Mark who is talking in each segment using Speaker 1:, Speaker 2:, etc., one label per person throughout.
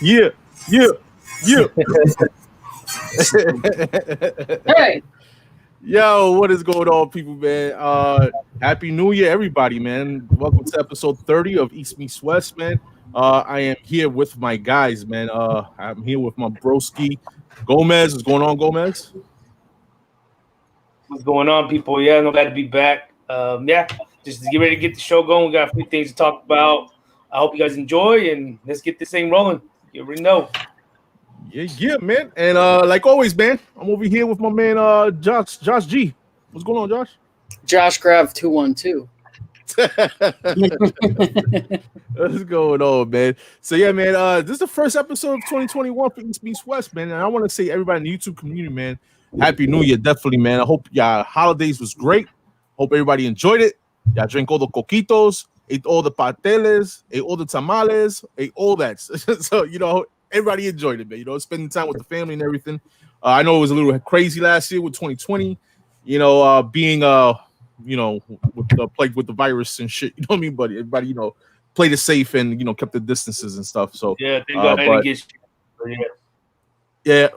Speaker 1: Yeah.
Speaker 2: Hey.
Speaker 1: Yo, what is going on, people, man? Happy New Year, everybody, man. Welcome to episode 30 of East Meets West, man. I am here with my guys, man. I'm here with my broski, Gomez. What's going on, Gomez?
Speaker 3: What's going on, people? Yeah, I'm glad to be back. Just to get ready to get the show going. We got a few things to talk about. I hope you guys enjoy, and let's get this thing rolling. You already know.
Speaker 1: Yeah, man. And like always, man, I'm over here with my man, Josh G. What's going on, Josh?
Speaker 2: Josh Grav 212.
Speaker 1: What's going on, man? So yeah, man, this is the first episode of 2021 for East Meets West, man. And I want to say everybody in the YouTube community, man, Happy New Year, definitely, man. I hope y'all holidays was great. Hope everybody enjoyed it. Y'all drank all the coquitos, ate all the pasteles, ate all the tamales, ate all that. So, you know, everybody enjoyed it, man. You know, spending time with the family and everything. I know it was a little crazy last year with 2020, you know, being, you know, with the plague with the virus and shit, you know what I mean? But everybody, you know, played it safe and, you know, kept the distances and stuff. So,
Speaker 3: yeah, thank God I didn't get shit.
Speaker 1: Yeah.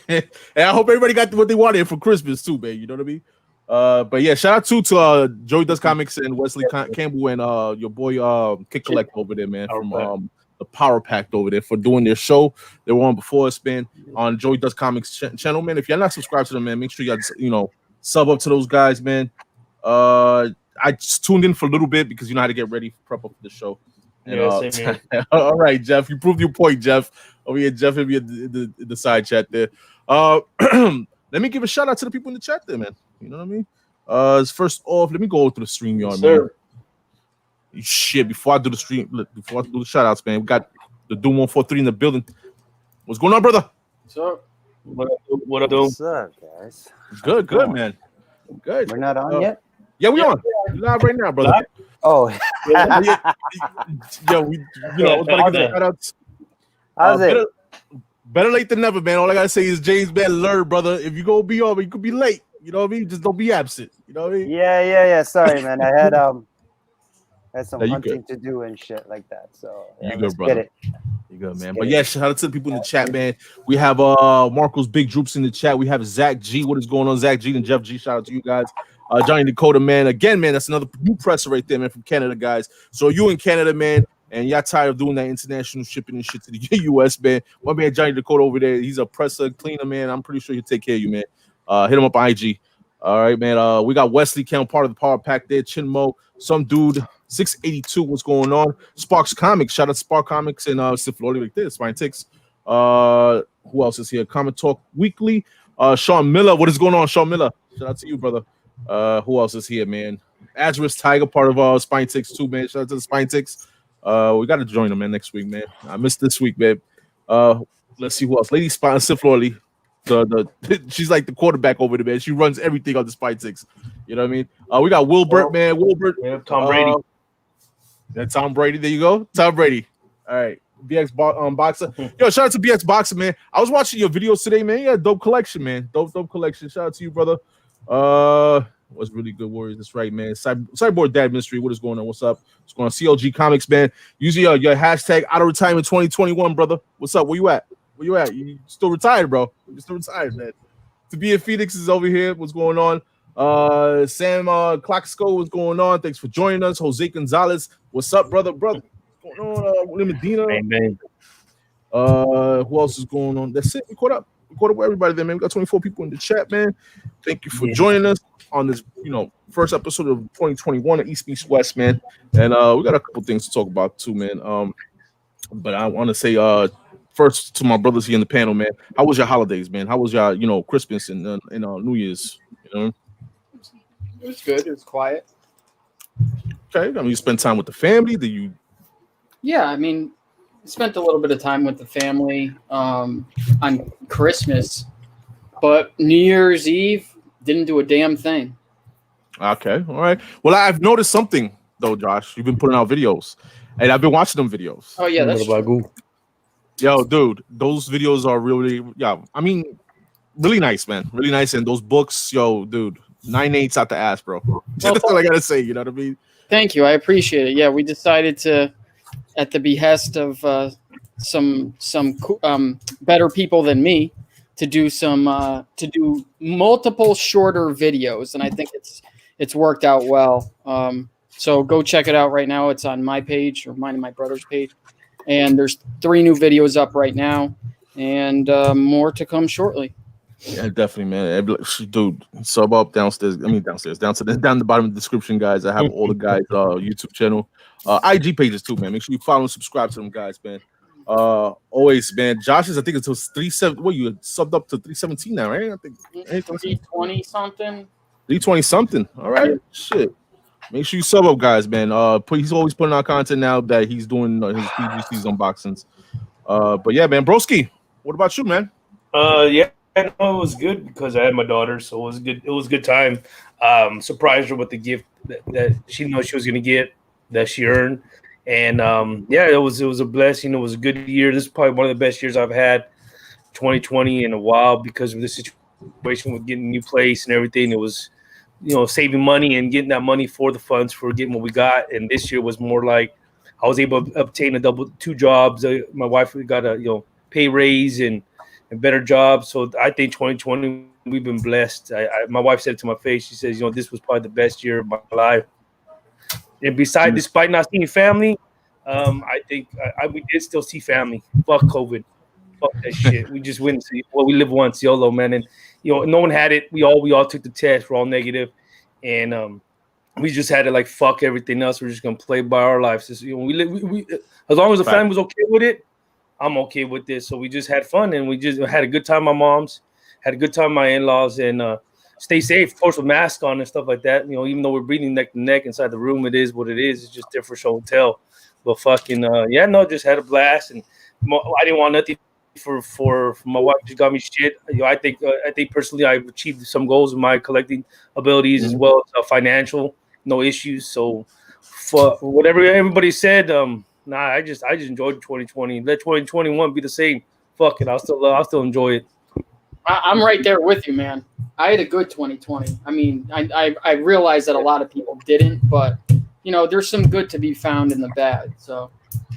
Speaker 1: And I hope everybody got what they wanted for Christmas too, man. You know what I mean? But yeah, shout out to Joey Does Comics and Wesley Campbell and your boy Kick Collect over there, man, from the Power Pact over there for doing their show. They were on before us, man, on Joey Does Comics channel, man. If you're not subscribed to them, man, make sure you know, sub up to those guys, man. I just tuned in for a little bit because you know how to get ready, prep up for the show. And,
Speaker 3: same here.
Speaker 1: All right, Jeff, you proved your point, Jeff. Over here, Jeff, maybe in the side chat there. Let me give a shout out to the people in the chat there, man. You know what I mean? First off, let me go through the StreamYard, man. Shit, before I do the shout outs, man, we got the Doom 143 in the building. What's going on, brother?
Speaker 3: What's up? What up, Doom?
Speaker 4: What's up, guys?
Speaker 1: Good, man. Good.
Speaker 4: We're not on yet?
Speaker 1: Yeah, we on. We're live right now, brother.
Speaker 4: Oh.
Speaker 1: Yeah, we, you know, shout outs.
Speaker 4: How's it?
Speaker 1: Better late than never, man. All I gotta say is James Ben learn, brother. If you go be over, you could be late. You know what I mean? Just don't be absent. You know what I mean?
Speaker 4: Yeah. Sorry, man. I had some hunting
Speaker 1: good.
Speaker 4: to do and shit like that. So
Speaker 1: yeah,
Speaker 4: you good,
Speaker 1: brother. You good, man. But yeah, shout out to the people in the chat, man. We have Marco's Big Droops in the chat. We have Zach G. What is going on, Zach G and Jeff G? Shout out to you guys. Johnny Dakota, man. Again, man, that's another new presser right there, man, from Canada, guys. So you in Canada, man, and y'all tired of doing that international shipping and shit to the US, man. My man Johnny Dakota over there, he's a presser, cleaner, man. I'm pretty sure he'll take care of you, man. Hit him up on IG. All right, man. We got Wesley Count, part of the Power Pack there. Chinmo, some dude, 682. What's going on? Sparks Comics. Shout out to Spark Comics and Sif Lordy like this. Fine Ticks. Who else is here? Comic Talk Weekly. Sean Miller. What is going on, Sean Miller? Shout out to you, brother. Who else is here, man? Azurus Tiger, part of Spine Ticks too, man. Shout out to the Spine Ticks. We got to join them, man, next week, man. I missed this week, man. Let's see who else. Lady Spine Sif Lordy. She's like the quarterback over there, man. She runs everything on the Spine Ticks. You know what I mean? We got Wilbert, man. Wilbert.
Speaker 3: Yeah, Tom Brady.
Speaker 1: Tom Brady. There you go. Tom Brady. All right. BX Boxer. Yo, shout out to BX Boxer, man. I was watching your videos today, man. Yeah, dope collection, man. Dope collection. Shout out to you, brother. What's really good, Warriors? That's right, man. Cyborg Dad Ministry. What is going on? What's up? What's going on? CLG Comics, man. Use your hashtag out of retirement 2021, brother. What's up? Where you at? You still retired, bro? You're still retired, man. To be in Phoenix is over here. What's going on? Sam Clocksco, what's going on? Thanks for joining us. Jose Gonzalez, what's up, brother? What's going on? William Medina.
Speaker 3: Amen.
Speaker 1: Who else is going on? That's it. We caught up with everybody there, man. We got 24 people in the chat, man. Thank you for joining us on this, you know, first episode of 2021 at East Meets West, man. And we got a couple things to talk about too, man. But I want to say first to my brothers here in the panel, man. How was your holidays, man? How was your, you know, Christmas and New Year's? You know,
Speaker 2: It was good. It was quiet.
Speaker 1: Okay, I mean, you spend time with the family. Do you?
Speaker 2: Yeah, I mean, spent a little bit of time with the family on Christmas, but New Year's Eve didn't do a damn thing.
Speaker 1: Okay, all right. Well, I've noticed something though, Josh. You've been putting out videos, and I've been watching them videos.
Speaker 2: Oh yeah, that's true.
Speaker 1: Yo, dude, those videos are really, I mean, really nice, man. Really nice. And those books, yo, dude, 9 8s out the ass, bro. That's all I gotta say. You know what I mean?
Speaker 2: Thank you. I appreciate it. Yeah, we decided to, at the behest of better people than me to do multiple shorter videos, and I think it's worked out well. So go check it out right now. It's on my page or mine and my brother's page, and there's 3 new videos up right now, and more to come shortly.
Speaker 1: Yeah, definitely, man. Dude, sub up downstairs. I mean, downstairs, down the bottom of the description, guys. I have all the guys' YouTube channel, IG pages too, man. Make sure you follow and subscribe to them, guys, man. Always, man. Josh is, I think it's 37. What, you subbed up to 317 now, right? I think
Speaker 2: 320 something.
Speaker 1: 320 something. All right, shit. Make sure you sub up, guys, man. He's always putting out content now that he's doing his PGC's unboxings. But yeah, man, broski. What about you, man?
Speaker 3: Yeah, no, it was good because I had my daughter, so it was good. It was a good time. Surprised her with the gift that she knows she was gonna get, that she earned, and yeah, it was a blessing. It was a good year. This is probably one of the best years I've had, 2020, in a while because of the situation with getting a new place and everything. It was, saving money and getting that money for the funds for getting what we got. And this year was more like I was able to obtain 2 jobs. My wife got a pay raise and better job. So I think 2020 we've been blessed. My wife said it to my face. She says, this was probably the best year of my life. And despite not seeing family, I think we did still see family. Fuck COVID. Fuck that shit. We just went and see. Well, we live once, YOLO, man. And no one had it. We all took the test. We're all negative, and we just had to like fuck everything else. We're just gonna play by our lives. Just, we as long as the family was okay with it, I'm okay with this. So we just had fun, and we just had a good time. My mom's had a good time. My in-laws, and stay safe. Of course, with masks on and stuff like that. Even though we're breathing neck to neck inside the room, it is what it is. It's just different show and tell. But fucking just had a blast, and I didn't want nothing for my wife. She got me shit. I think personally I've achieved some goals in my collecting abilities as well as financial, no issues. So for whatever everybody said, I just enjoyed 2020. Let 2021 be the same. Fuck it, I'll still enjoy it.
Speaker 2: I'm right there with you, man. I had a good 2020. I mean, I realized that a lot of people didn't, but there's some good to be found in the bad. So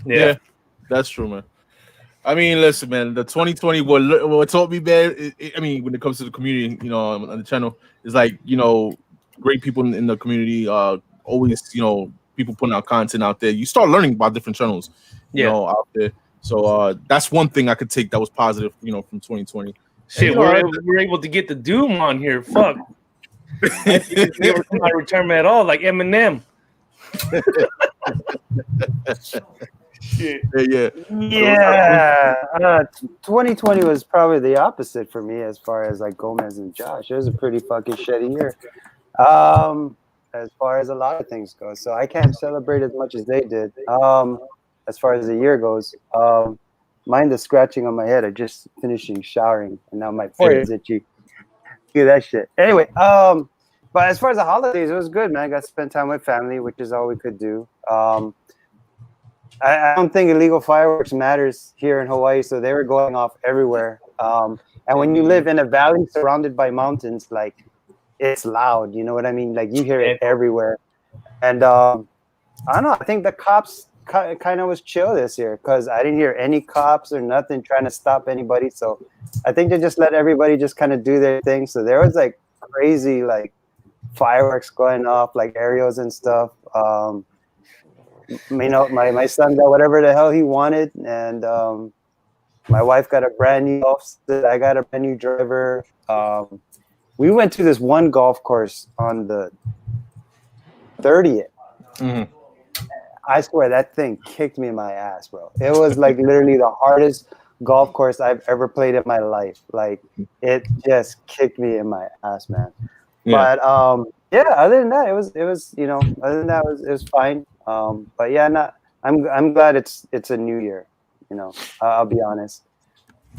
Speaker 1: yeah, that's true, man. I mean, listen, man. The 2020 what taught me, man. I mean, when it comes to the community, on the channel, is like great people in the community. Always, people putting out content out there. You start learning about different channels, out there. So that's one thing I could take that was positive, from 2020.
Speaker 3: Shit, we're able to get the Doom on here. Fuck. Never come out return at all, like Eminem. Shit.
Speaker 4: Yeah. 2020 was probably the opposite for me as far as like Gomez and Josh. It was a pretty fucking shitty year, as far as a lot of things go. So I can't celebrate as much as they did. As far as the year goes, mine is scratching on my head. I just finishing showering and now my forehead's itchy. Do that shit. Anyway, but as far as the holidays, it was good, man. I got to spend time with family, which is all we could do. I don't think illegal fireworks matters here in Hawaii, so they were going off everywhere. And when you live in a valley surrounded by mountains, like, it's loud, you know what I mean? Like, you hear it everywhere. And I don't know, I think the cops kind of was chill this year because I didn't hear any cops or nothing trying to stop anybody. So I think they just let everybody just kind of do their thing. So there was like crazy like fireworks going off, like aerials and stuff. My son got whatever the hell he wanted, and my wife got a brand new offset. I got a brand new driver. We went to this one golf course on the 30th. Mm-hmm. I swear that thing kicked me in my ass, bro. It was like literally the hardest golf course I've ever played in my life. Like, it just kicked me in my ass, man. Yeah. But other than that, it was it was fine. But yeah, I'm glad it's a new year. I'll be honest.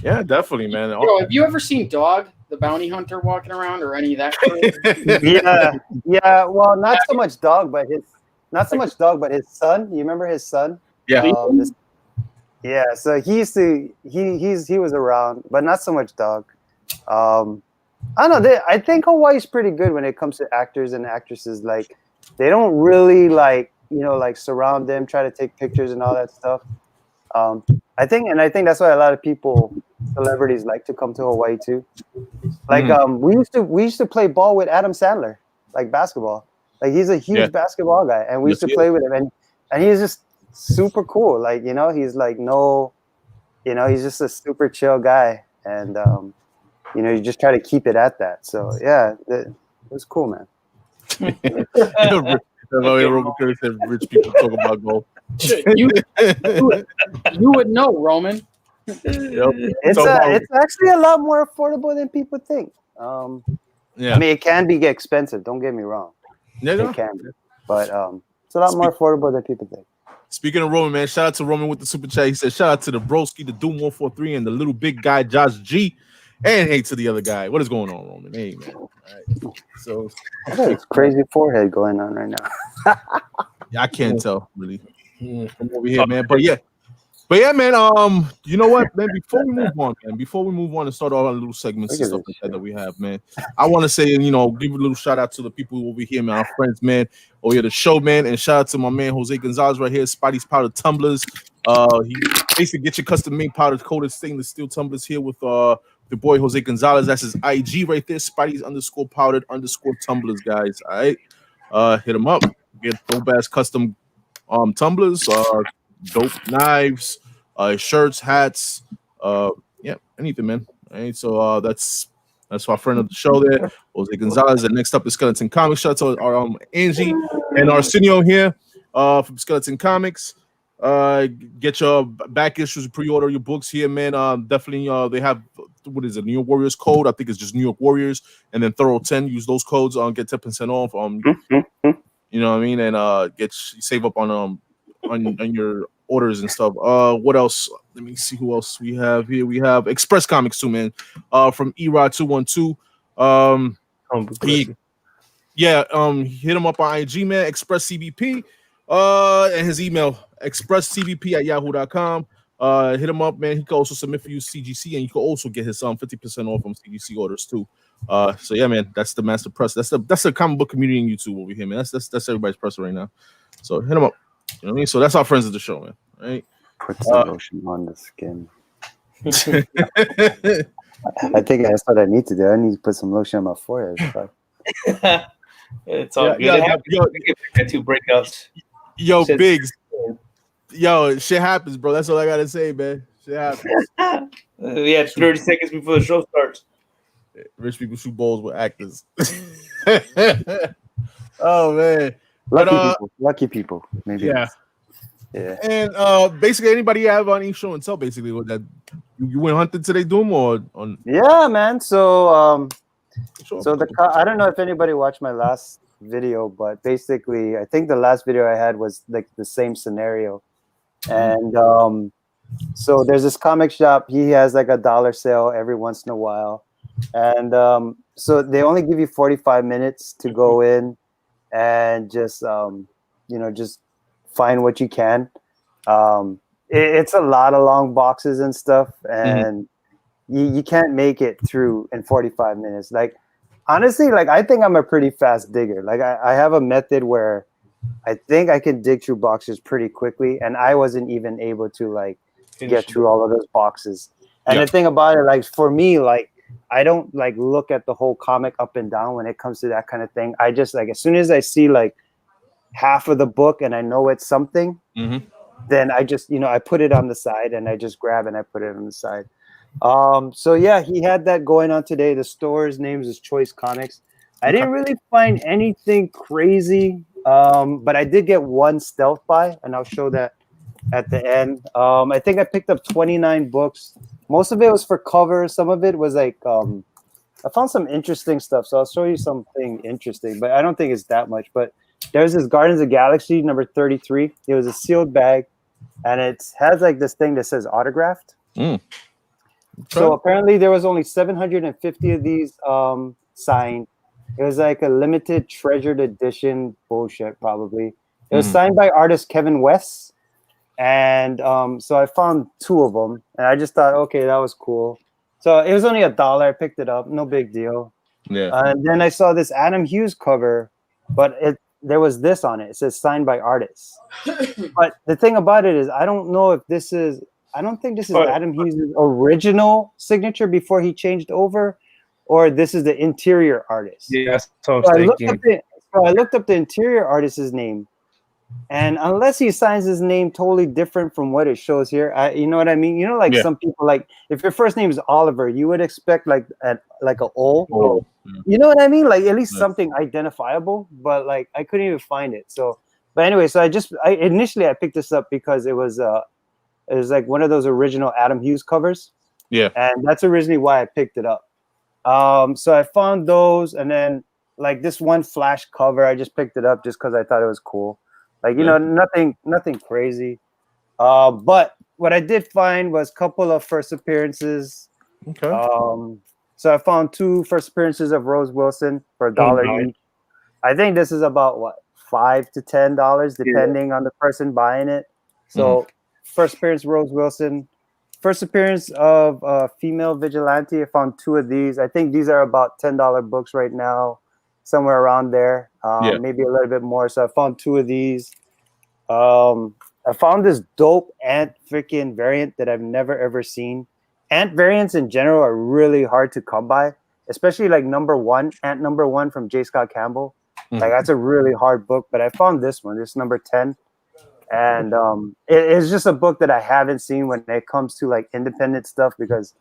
Speaker 1: Yeah, definitely, man.
Speaker 2: Have you ever seen Dog, the bounty hunter, walking around, or any of that?
Speaker 4: Yeah. Well, not so much Dog, but his son. You remember his son?
Speaker 1: Yeah.
Speaker 4: So he was around, but not so much Dog. I don't know. I think Hawaii's pretty good when it comes to actors and actresses. Like, they don't really like surround them, try to take pictures and all that stuff. I think that's why a lot of celebrities like to come to Hawaii too. Like we used to play ball with Adam Sandler, like basketball. Like he's a huge basketball guy, and we used to play with him, and he's just super cool. Like he's like he's just a super chill guy, and you just try to keep it at that. So yeah, it was cool, man.
Speaker 1: Robert said rich people talk about gold.
Speaker 2: You would know, Roman.
Speaker 4: It's actually a lot more affordable than people think. I mean, it can be expensive. Don't get me wrong. It can be, but it's a lot more affordable than people think.
Speaker 1: Speaking of Roman, man, shout out to Roman with the super chat. He said, shout out to the broski, the Doom 143, and the little big guy, Josh G. And hey to the other guy. What is going on, Roman? Hey, man. All right. So,
Speaker 4: I got this crazy forehead going on right now.
Speaker 1: Yeah, I can't tell, really. From over here, man. But yeah, man. You know what, man? Before we move on and start all our little segments and stuff like that we have, man, I want to say, give a little shout out to the people over here, man, our friends, man, over here, the show, man, and shout out to my man Jose Gonzalez right here, Spidey's Powder Tumblers. He basically get your custom made powder coated stainless steel tumblers here with the boy Jose Gonzalez. That's his IG right there, Spidey's _powdered_ tumblers, guys. All right, hit him up. Get dope ass custom tumblers, dope knives, shirts, hats, anything, man. All right, so that's our friend of the show there, Jose Gonzalez. And next up is Skeleton Comics. Shout out to our Angie and Arsenio here from Skeleton Comics. Get your back issues, pre-order your books here, man. Definitely, they have what is it, New York Warriors code? I think it's just New York Warriors, and then Thoro 10. Use those codes, get 10% off. You know what I mean, and save up on your orders and stuff. What else? Let me see who else we have here. We have Express Comics too, man. From Erod 212. Hit him up on IG, man. Express CBP. And his email expresscbp@yahoo.com. Hit him up, man. He can also submit for you CGC, and you can also get his 50% off from CGC orders too. So yeah, man, that's the master press. That's the comic book community in YouTube over here, man. That's everybody's presser right now. So hit him up. You know what I mean? So that's our friends of the show, man. Right?
Speaker 4: Put some lotion on the skin. I think that's what I need to do. I need to put some lotion on my forehead.
Speaker 3: It's all good. I got 2 breakouts.
Speaker 1: Yo, Biggs. Yo, shit happens, bro. That's all I gotta say, man. Shit happens.
Speaker 3: It's 30 seconds before the show starts.
Speaker 1: Rich people shoot balls with actors. Oh man.
Speaker 4: Lucky people. Maybe.
Speaker 1: Yeah.
Speaker 4: Yeah.
Speaker 1: And basically, anybody have on each show and tell basically what that you went hunting today, Doom, or on?
Speaker 4: Yeah, man. So I don't know if anybody watched my last video, but basically, I think the last video I had was like the same scenario, and so there's this comic shop. He has like a $1 sale every once in a while, and so they only give you 45 minutes to go in and just just find what you can. It's a lot of long boxes and stuff, and you can't make it through in 45 minutes. Like, honestly, like I think I'm a pretty fast digger. Like I have a method where I think I can dig through boxes pretty quickly, and I wasn't even able to like get through all of those boxes. And the thing about it, like for me, like I don't like look at the whole comic up and down when it comes to that kind of thing. I just like as soon as I see like half of the book and I know it's something, then I just I put it on the side and I just grab and I put it on the side. So yeah, he had that going on today. The store's name is Choice Comics. I didn't really find anything crazy, but I did get one stealth buy, and I'll show that at the end. I think I picked up 29 books. Most of it was for covers. Some of it was like I found some interesting stuff, so I'll show you something interesting, but I don't think it's that much. But there's this Guardians of the Galaxy number 33. It was a sealed bag, and it has like this thing that says autographed. So apparently there was only 750 of these signed. It was like a limited treasured edition bullshit, probably. It was signed by artist Kevin West. And so I found 2 of them, and I just thought, okay, that was cool. So it was only $1. I picked it up, no big deal. Yeah. And then I saw this Adam Hughes cover, but there was this on it. It says signed by artists. But the thing about it is, I don't know if this is. I don't think this is Adam Hughes' original signature before he changed over, or this is the interior artist.
Speaker 3: Yeah, that's what I'm thinking.
Speaker 4: I looked up the interior artist's name, and unless he signs his name totally different from what it shows here, you know what I mean? You know, like some people, like if your first name is Oliver, you would expect like a O.
Speaker 1: Oh,
Speaker 4: You know what I mean? Like at least something identifiable, but like I couldn't even find it. So, but anyway, so I initially picked this up because it was like one of those original Adam Hughes covers.
Speaker 1: Yeah,
Speaker 4: and that's originally why I picked it up. So I found those, and then like this one Flash cover, I just picked it up just because I thought it was cool. Like, you know, nothing crazy. But what I did find was a couple of first appearances.
Speaker 1: Okay.
Speaker 4: So I found 2 first appearances of Rose Wilson for $1 each. I think this is about what, $5 to $10, depending on the person buying it. So first appearance Rose Wilson. First appearance of female vigilante. I found 2 of these. I think these are about $10 books right now, somewhere around there. Maybe a little bit more. So I found 2 of these. I found this dope ant freaking variant that I've never ever seen. Ant variants in general are really hard to come by, especially like Ant number 1 from J. Scott Campbell. Like that's a really hard book, but I found this one. This number 10. And it's just a book that I haven't seen when it comes to like independent stuff, because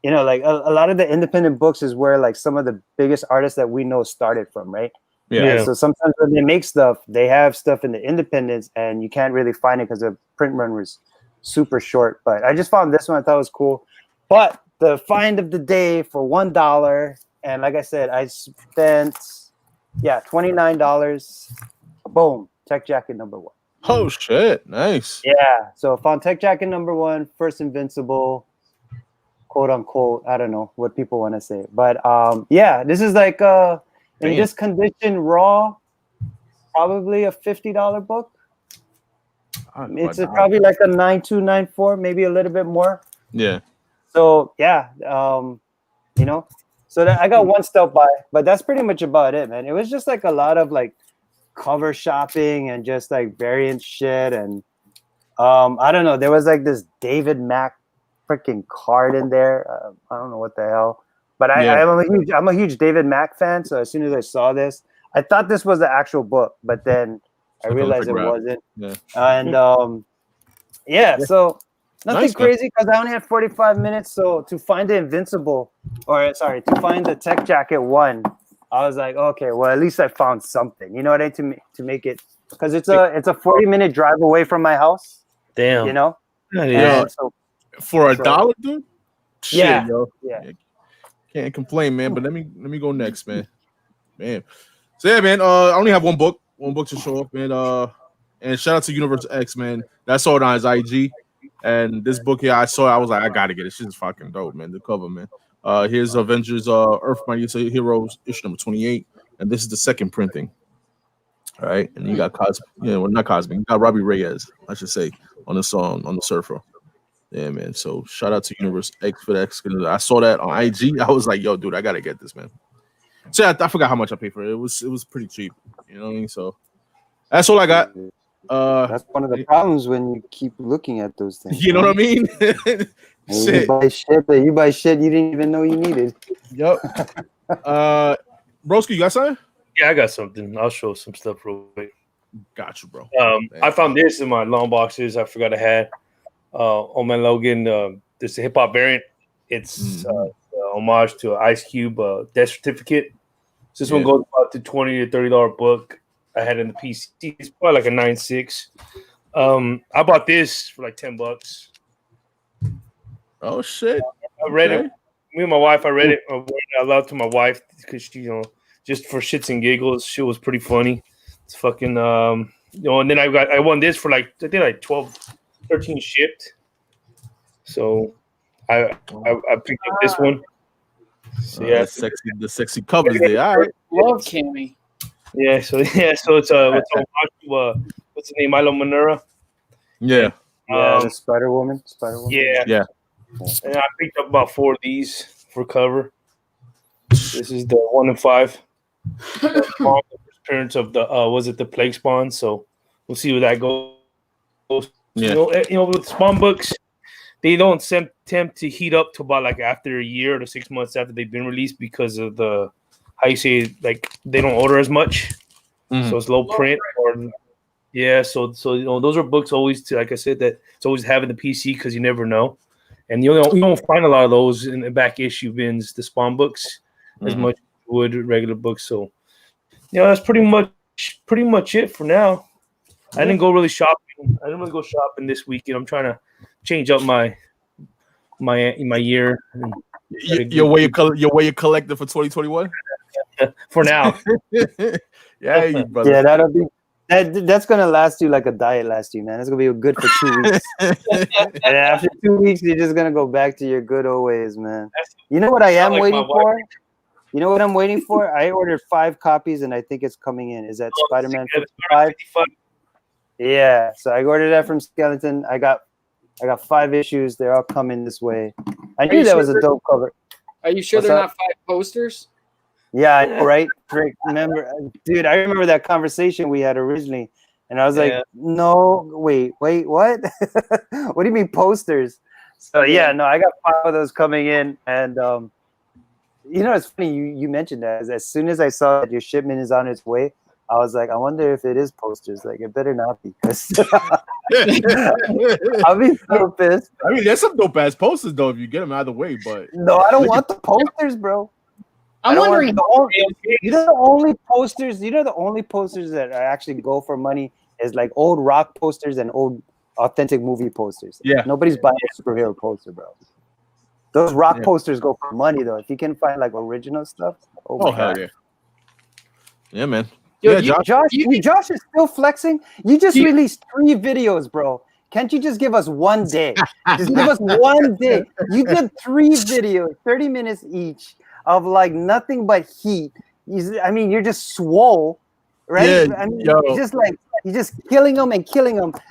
Speaker 4: you know, like a lot of the independent books is where like some of the biggest artists that we know started from, right?
Speaker 1: Yeah.
Speaker 4: So sometimes when they make stuff, they have stuff in the independents and you can't really find it because the print run was super short. But I just found this one. I thought it was cool. But the find of the day for $1, and like I said, I spent $29. Boom, Tech Jacket number 1.
Speaker 1: Oh shit, nice.
Speaker 4: Yeah, so found Tech Jacket number 1, first Invincible, quote unquote. I don't know what people want to say, but this is like in this condition, raw, probably a $50 book. It's probably like a 9294, maybe a little bit more.
Speaker 1: Yeah.
Speaker 4: So you know, so I got 1 step by, but that's pretty much about it, man. It was just like a lot of like cover shopping and just like variant shit, and I don't know, there was like this David Mack freaking card in there. I don't know what the hell, but I'm a huge David Mack fan, so as soon as I saw this, I thought this was the actual book, but then I realized it wasn't. And so nothing crazy, because I only had 45 minutes. So to find the to find the Tech Jacket 1, I was like, okay, well, at least I found something. You know what I mean? To make it, because it's a 40-minute drive away from my house.
Speaker 3: Damn.
Speaker 4: You know?
Speaker 1: Yeah. So, for $1, dude?
Speaker 4: Yeah.
Speaker 1: Shit, yo. Yeah. Can't complain, man. But let me go next, man. Man. So yeah, man. I only have one book to show off, man. And shout out to Universe X, man. I saw it on his IG. And this book here, I saw it, I was like, I gotta get it. Shit's fucking dope, man. The cover, man. Here's Avengers Earth Mighty Heroes issue number 28, and this is the second printing. All right, and you got not Cosmic, you got Robbie Reyes, I should say, on the song on the Surfer. Yeah, man. So shout out to Universe X for that. I saw that on IG. I was like, yo, dude, I gotta get this, man. So I forgot how much I paid for it. It was pretty cheap. You know what I mean? So that's all I got.
Speaker 4: That's one of the problems when you keep looking at those things.
Speaker 1: You know what I mean?
Speaker 4: You buy shit you didn't even know you needed.
Speaker 1: Yep. Broski, you got something?
Speaker 3: Yeah, I got something. I'll show some stuff real quick.
Speaker 1: Got you, bro.
Speaker 3: I found this in my long boxes. I forgot I had on my Logan. This is a hip hop variant. It's homage to an Ice Cube death certificate. So this one goes about to $20 to $30 book. I had in the PC. It's probably like a 9.6. I bought this for like $10.
Speaker 1: Oh shit!
Speaker 3: I read it. Me and my wife. I read it. I read it out loud to my wife because she, just for shits and giggles. Shit was pretty funny. It's fucking and then I won this for like I think like 12, 13 shipped. So I picked up this one. So yeah,
Speaker 1: the sexy covers there. All right,
Speaker 2: love Cammy.
Speaker 3: Yeah, so it's what's the name? Milo Manura.
Speaker 1: Yeah.
Speaker 4: The Spider Woman.
Speaker 3: Yeah. And I picked up about 4 of these for cover. This is the 1 in 5. The appearance of the the Plague Spawn. So we'll see where that goes.
Speaker 1: Yeah.
Speaker 3: With spawn books, they don't tend to heat up to about like after a year to 6 months after they've been released because of the how you say like they don't order as much, so it's low print or yeah. So those are books always to, like I said, that it's always having the PC because you never know, and you don't find a lot of those in the back issue bins, the spawn books, as much as you would regular books. So that's pretty much it for now. I didn't go really shopping. I didn't really go shopping this weekend. I'm trying to change up my year.
Speaker 1: Your way you collected for 2021.
Speaker 3: For now.
Speaker 1: Yeah, brother.
Speaker 4: Yeah, that'll be that's gonna last you like a diet lasts you, man. It's gonna be good for 2 weeks. And after 2 weeks, you're just gonna go back to your good old ways, man. You know what I am waiting for? You know what I'm waiting for? I ordered 5 copies, and I think it's coming in. Is that Spider-Man 55? Yeah. So I ordered that from Skeleton. I got 5 issues. They're all coming this way. I knew that was a dope cover.
Speaker 2: Are you sure they're not 5 posters?
Speaker 4: Yeah, I know, right? Remember, dude, I remember that conversation we had originally, and I was like, "No, wait, what? What do you mean posters?" So yeah, no, I got 5 of those coming in, and it's funny you mentioned that. As soon as I saw that your shipment is on its way, I was like, I wonder if it is posters. Like, it better not be, because I'll be so pissed.
Speaker 1: I mean, there's some dope ass posters though if you get them either way, but
Speaker 4: no, I don't want the posters, bro.
Speaker 2: I'm wondering.
Speaker 4: The only posters that actually go for money is like old rock posters and old authentic movie posters.
Speaker 1: Yeah,
Speaker 4: nobody's buying a superhero poster, bro. Those rock posters go for money though. If you can find like original stuff,
Speaker 1: hell yeah, yeah, man.
Speaker 4: Yo, Josh is still flexing. You just released 3 videos, bro. Can't you just give us 1 day? Just give us 1 day. You did 3 videos, 30 minutes each, of like nothing but heat. You're just swole, right?
Speaker 1: Yeah,
Speaker 4: he's just killing them,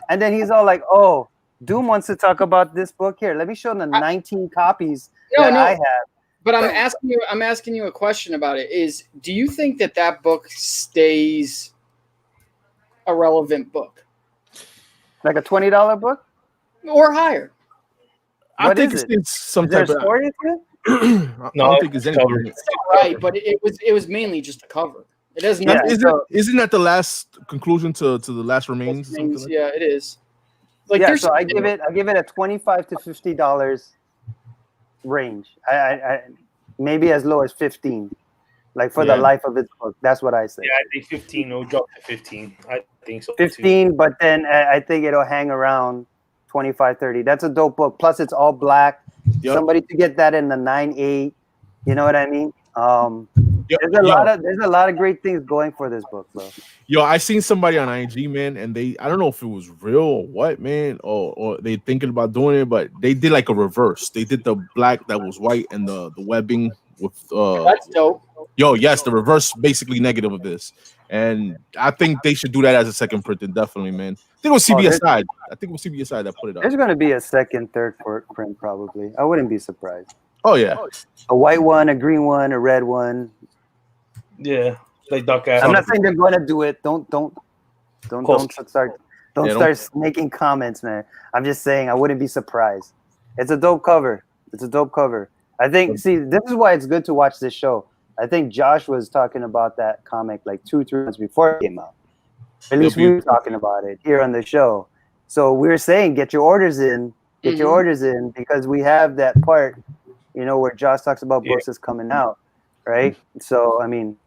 Speaker 4: and then he's all like, "Oh, Doom wants to talk about this book here. Let me show him the 19 copies that I have."
Speaker 2: But I'm asking you a question about it. Do you think that book stays a relevant book,
Speaker 4: like a $20 book,
Speaker 2: or higher?
Speaker 1: I think it's some type of
Speaker 4: story to it.
Speaker 1: I don't think it's anything.
Speaker 2: Right, but it was mainly just a cover. It has nothing.
Speaker 1: Isn't that the last conclusion to the last remains?
Speaker 2: Yeah, it is.
Speaker 4: So I give it a $25 to $50 range. I maybe as low as 15, like for the life of its book. That's what I say.
Speaker 3: Yeah, I think 15. It'll drop to 15. I think so.
Speaker 4: 15, but then I think it'll hang around 25, 30. That's a dope book. Plus, it's all black. Yep. Somebody to get that in the 9.8. You know what I mean? There's a lot of great things going for this book, bro.
Speaker 1: Yo, I seen somebody on IG, man, and I don't know if it was real or what, man, or they thinking about doing it, but they did like a reverse. They did the black that was white and the webbing with
Speaker 2: that's dope.
Speaker 1: Yo, yes, the reverse basically negative of this. And I think they should do that as a second print, definitely, man. I think it was CBSI. I think it was CBSI that put it up.
Speaker 4: There's gonna be a second, third print probably. I wouldn't be surprised.
Speaker 1: Oh yeah.
Speaker 4: A white one, a green one, a red one.
Speaker 3: Yeah, like Duck Ass.
Speaker 4: I'm not saying they're going to do it. Don't start making comments, man. I'm just saying I wouldn't be surprised. It's a dope cover. I think. See, this is why it's good to watch this show. I think Josh was talking about that comic like 2-3 months before it came out. At least we were talking about it here on the show. So we were saying, get your orders in, because we have that part, where Josh talks about books that's coming out, right? So I mean,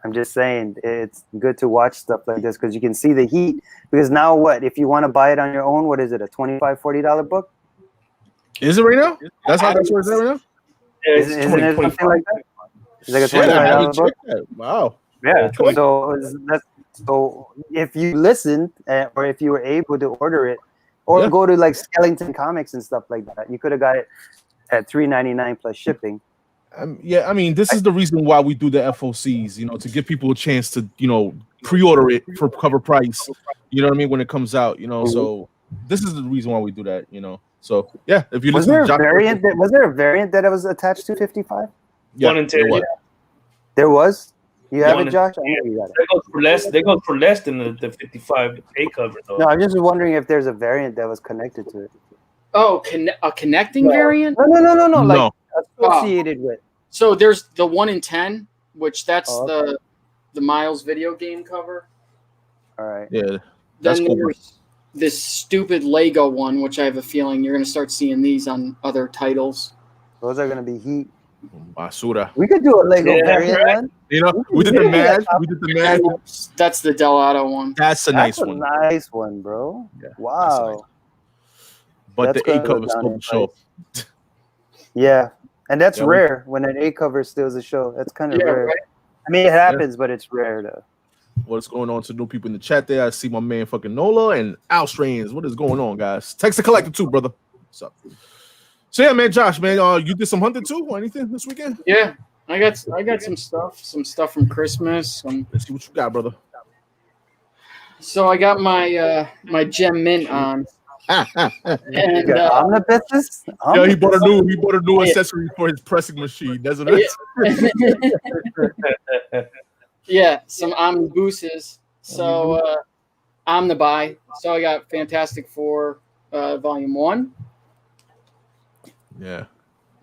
Speaker 4: I'm just saying it's good to watch stuff like this because you can see the heat. Because now what? If you want to buy it on your own, what is it? A $25, $40 book?
Speaker 1: Is it right now? That's where it's at right now?
Speaker 3: Yeah,
Speaker 4: isn't it something like that? It's like a $25 book?
Speaker 1: Wow.
Speaker 4: Yeah. So if you listened or if you were able to order it or go to like Skeleton Comics and stuff like that, you could have got it at $3.99 plus shipping.
Speaker 1: Yeah, I mean, this is the reason why we do the FOCs, to give people a chance to, pre-order it for cover price. You know what I mean? When it comes out, so this is the reason why we do that, So yeah, if you
Speaker 4: was there a variant that was attached to 55?
Speaker 1: Yeah,
Speaker 3: 1 and 10.
Speaker 4: There was. You have
Speaker 3: One
Speaker 4: it, Josh? I
Speaker 3: yeah,
Speaker 4: know you got it.
Speaker 3: They go for less than the 55A cover though.
Speaker 4: No, I'm just wondering if there's a variant that was connected to it.
Speaker 2: Oh, a connecting variant?
Speaker 4: No. Like
Speaker 1: No.
Speaker 4: associated with.
Speaker 2: So there's the 1 in 10, which that's
Speaker 4: okay.
Speaker 2: the Miles video game cover.
Speaker 4: All right.
Speaker 1: Yeah, that's
Speaker 2: Then
Speaker 1: cool.
Speaker 2: there's this stupid Lego one, which I have a feeling you're going to start seeing these on other titles.
Speaker 4: Those are gonna be heat.
Speaker 1: Basura.
Speaker 4: We could do a Lego variant one.
Speaker 1: You know, we did the match. We did the match.
Speaker 2: That's the Delato one.
Speaker 1: That's a nice
Speaker 4: That's a
Speaker 1: one.
Speaker 4: nice one, bro.
Speaker 1: Yeah,
Speaker 4: Wow.
Speaker 1: nice. But
Speaker 4: That's
Speaker 1: the A
Speaker 4: gonna
Speaker 1: cover
Speaker 4: go
Speaker 1: is
Speaker 4: down
Speaker 1: still
Speaker 4: in
Speaker 1: the show.
Speaker 4: price. Yeah, and that's
Speaker 1: Yeah,
Speaker 4: rare when an A cover steals a show. That's kind of
Speaker 2: Yeah,
Speaker 4: rare.
Speaker 2: right.
Speaker 4: I mean, it happens, but it's rare though.
Speaker 1: What's going on to new people in the chat there? I see my man fucking Nola and Al Strains. What is going on, guys? Text the collector too, brother. What's up? So yeah, man, Josh, man, you did some hunting too or anything this weekend?
Speaker 2: Yeah, I got some stuff from Christmas.
Speaker 1: Let's see what you got, brother.
Speaker 2: So I got my gem mint on,
Speaker 4: You
Speaker 2: and
Speaker 4: got omnibuses?
Speaker 1: Yeah, he bought a new
Speaker 2: Yeah.
Speaker 1: accessory for his pressing machine. That's what it is.
Speaker 2: yeah, some omnibuses. So omnibuy. So I got Fantastic Four, Volume 1,
Speaker 1: Yeah,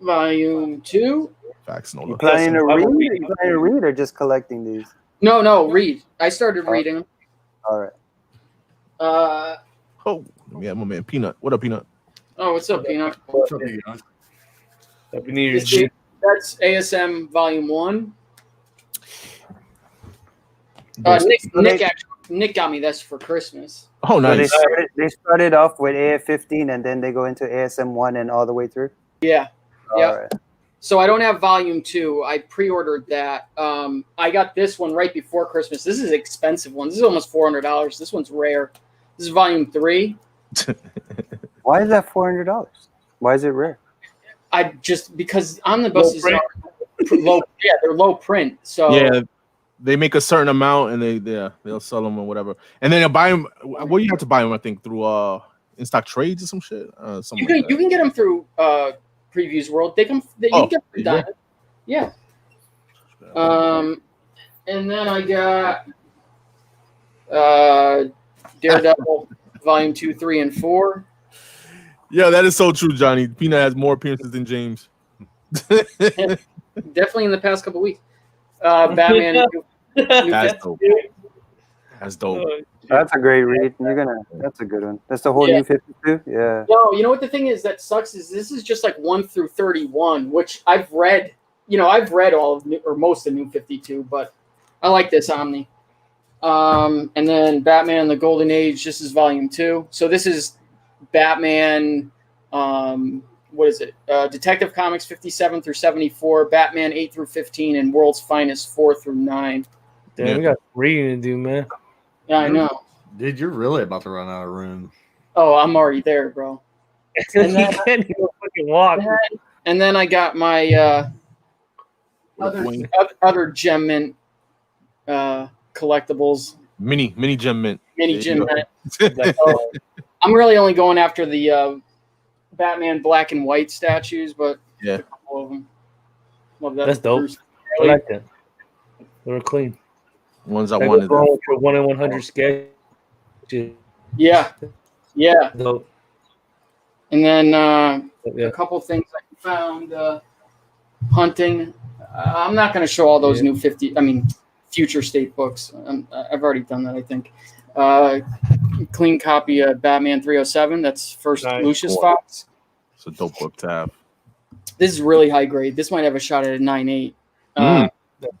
Speaker 2: Volume 2.
Speaker 1: facts,
Speaker 4: You
Speaker 1: Nola.
Speaker 4: planning to read? You planning to read or just collecting these?
Speaker 2: No, read. I started reading them.
Speaker 4: All right.
Speaker 1: Oh, yeah, my man Peanut. What up, Peanut?
Speaker 2: Oh, what's up, Peanut?
Speaker 3: Happy New Year's. G.
Speaker 2: That's ASM Volume 1. Nick got me this for Christmas.
Speaker 1: Oh,
Speaker 4: So
Speaker 1: nice.
Speaker 4: they started off with AF-15 and then they go into ASM-1 and all the way through?
Speaker 2: Yeah.
Speaker 4: All
Speaker 2: Yeah.
Speaker 4: right.
Speaker 2: So I don't have Volume 2. I pre-ordered that. I got this one right before Christmas. This is an expensive one. This is almost $400. This one's rare. This is Volume 3.
Speaker 4: Why is that $400? Why is it rare?
Speaker 2: Because omnibuses are low. Yeah, they're low print. So
Speaker 1: Yeah, they make a certain amount and they'll sell them or whatever. And then they'll buy them. Well, you have to buy them, I think, through in stock trades or some shit.
Speaker 2: you can get them through Previews World. You can get them done. Yeah. And then I got Daredevil Volume 2, 3, and 4.
Speaker 1: Yeah, that is so true, Johnny. Peanut has more appearances than James.
Speaker 2: Definitely in the past couple weeks. Batman.
Speaker 1: That's dope. That's dope.
Speaker 4: That's a great read. That's a good one. That's the whole new 52? Yeah.
Speaker 2: No, you know what the thing is that sucks is this is just like 1 through 31, which I've read. I've read all of or most of New 52, but I like this Omni. And then Batman: The Golden Age. This is Volume 2. So this is Batman. What is it? Detective Comics 57 through 74, Batman 8 through 15, and World's Finest 4 through 9.
Speaker 3: Damn, we got reading to do, man.
Speaker 2: Yeah, I know.
Speaker 5: Dude, you're really about to run out of room.
Speaker 2: Oh, I'm already there, bro. And then,
Speaker 3: He can't even fucking walk.
Speaker 2: and then I got my other gem mint collectibles.
Speaker 1: Mini gem mint.
Speaker 2: Mini gem mint. I'm really only going after the Batman black and white statues, but
Speaker 1: Yeah.
Speaker 2: a couple of them. Love that.
Speaker 3: That's dope. I like that. They were clean.
Speaker 1: Ones I
Speaker 3: That
Speaker 1: wanted.
Speaker 3: goes wrong with your 1 in 100 sketch.
Speaker 2: Yeah.
Speaker 3: Dope.
Speaker 2: And then
Speaker 3: Yeah.
Speaker 2: a couple things I found hunting. I'm not going to show all those new future state books. I've already done that, I think. Clean copy of Batman 307. That's first
Speaker 3: Nice.
Speaker 2: Lucius
Speaker 1: Cool.
Speaker 2: Fox.
Speaker 1: It's a dope book to have.
Speaker 2: This is really high grade. This might have a shot at a 9.8.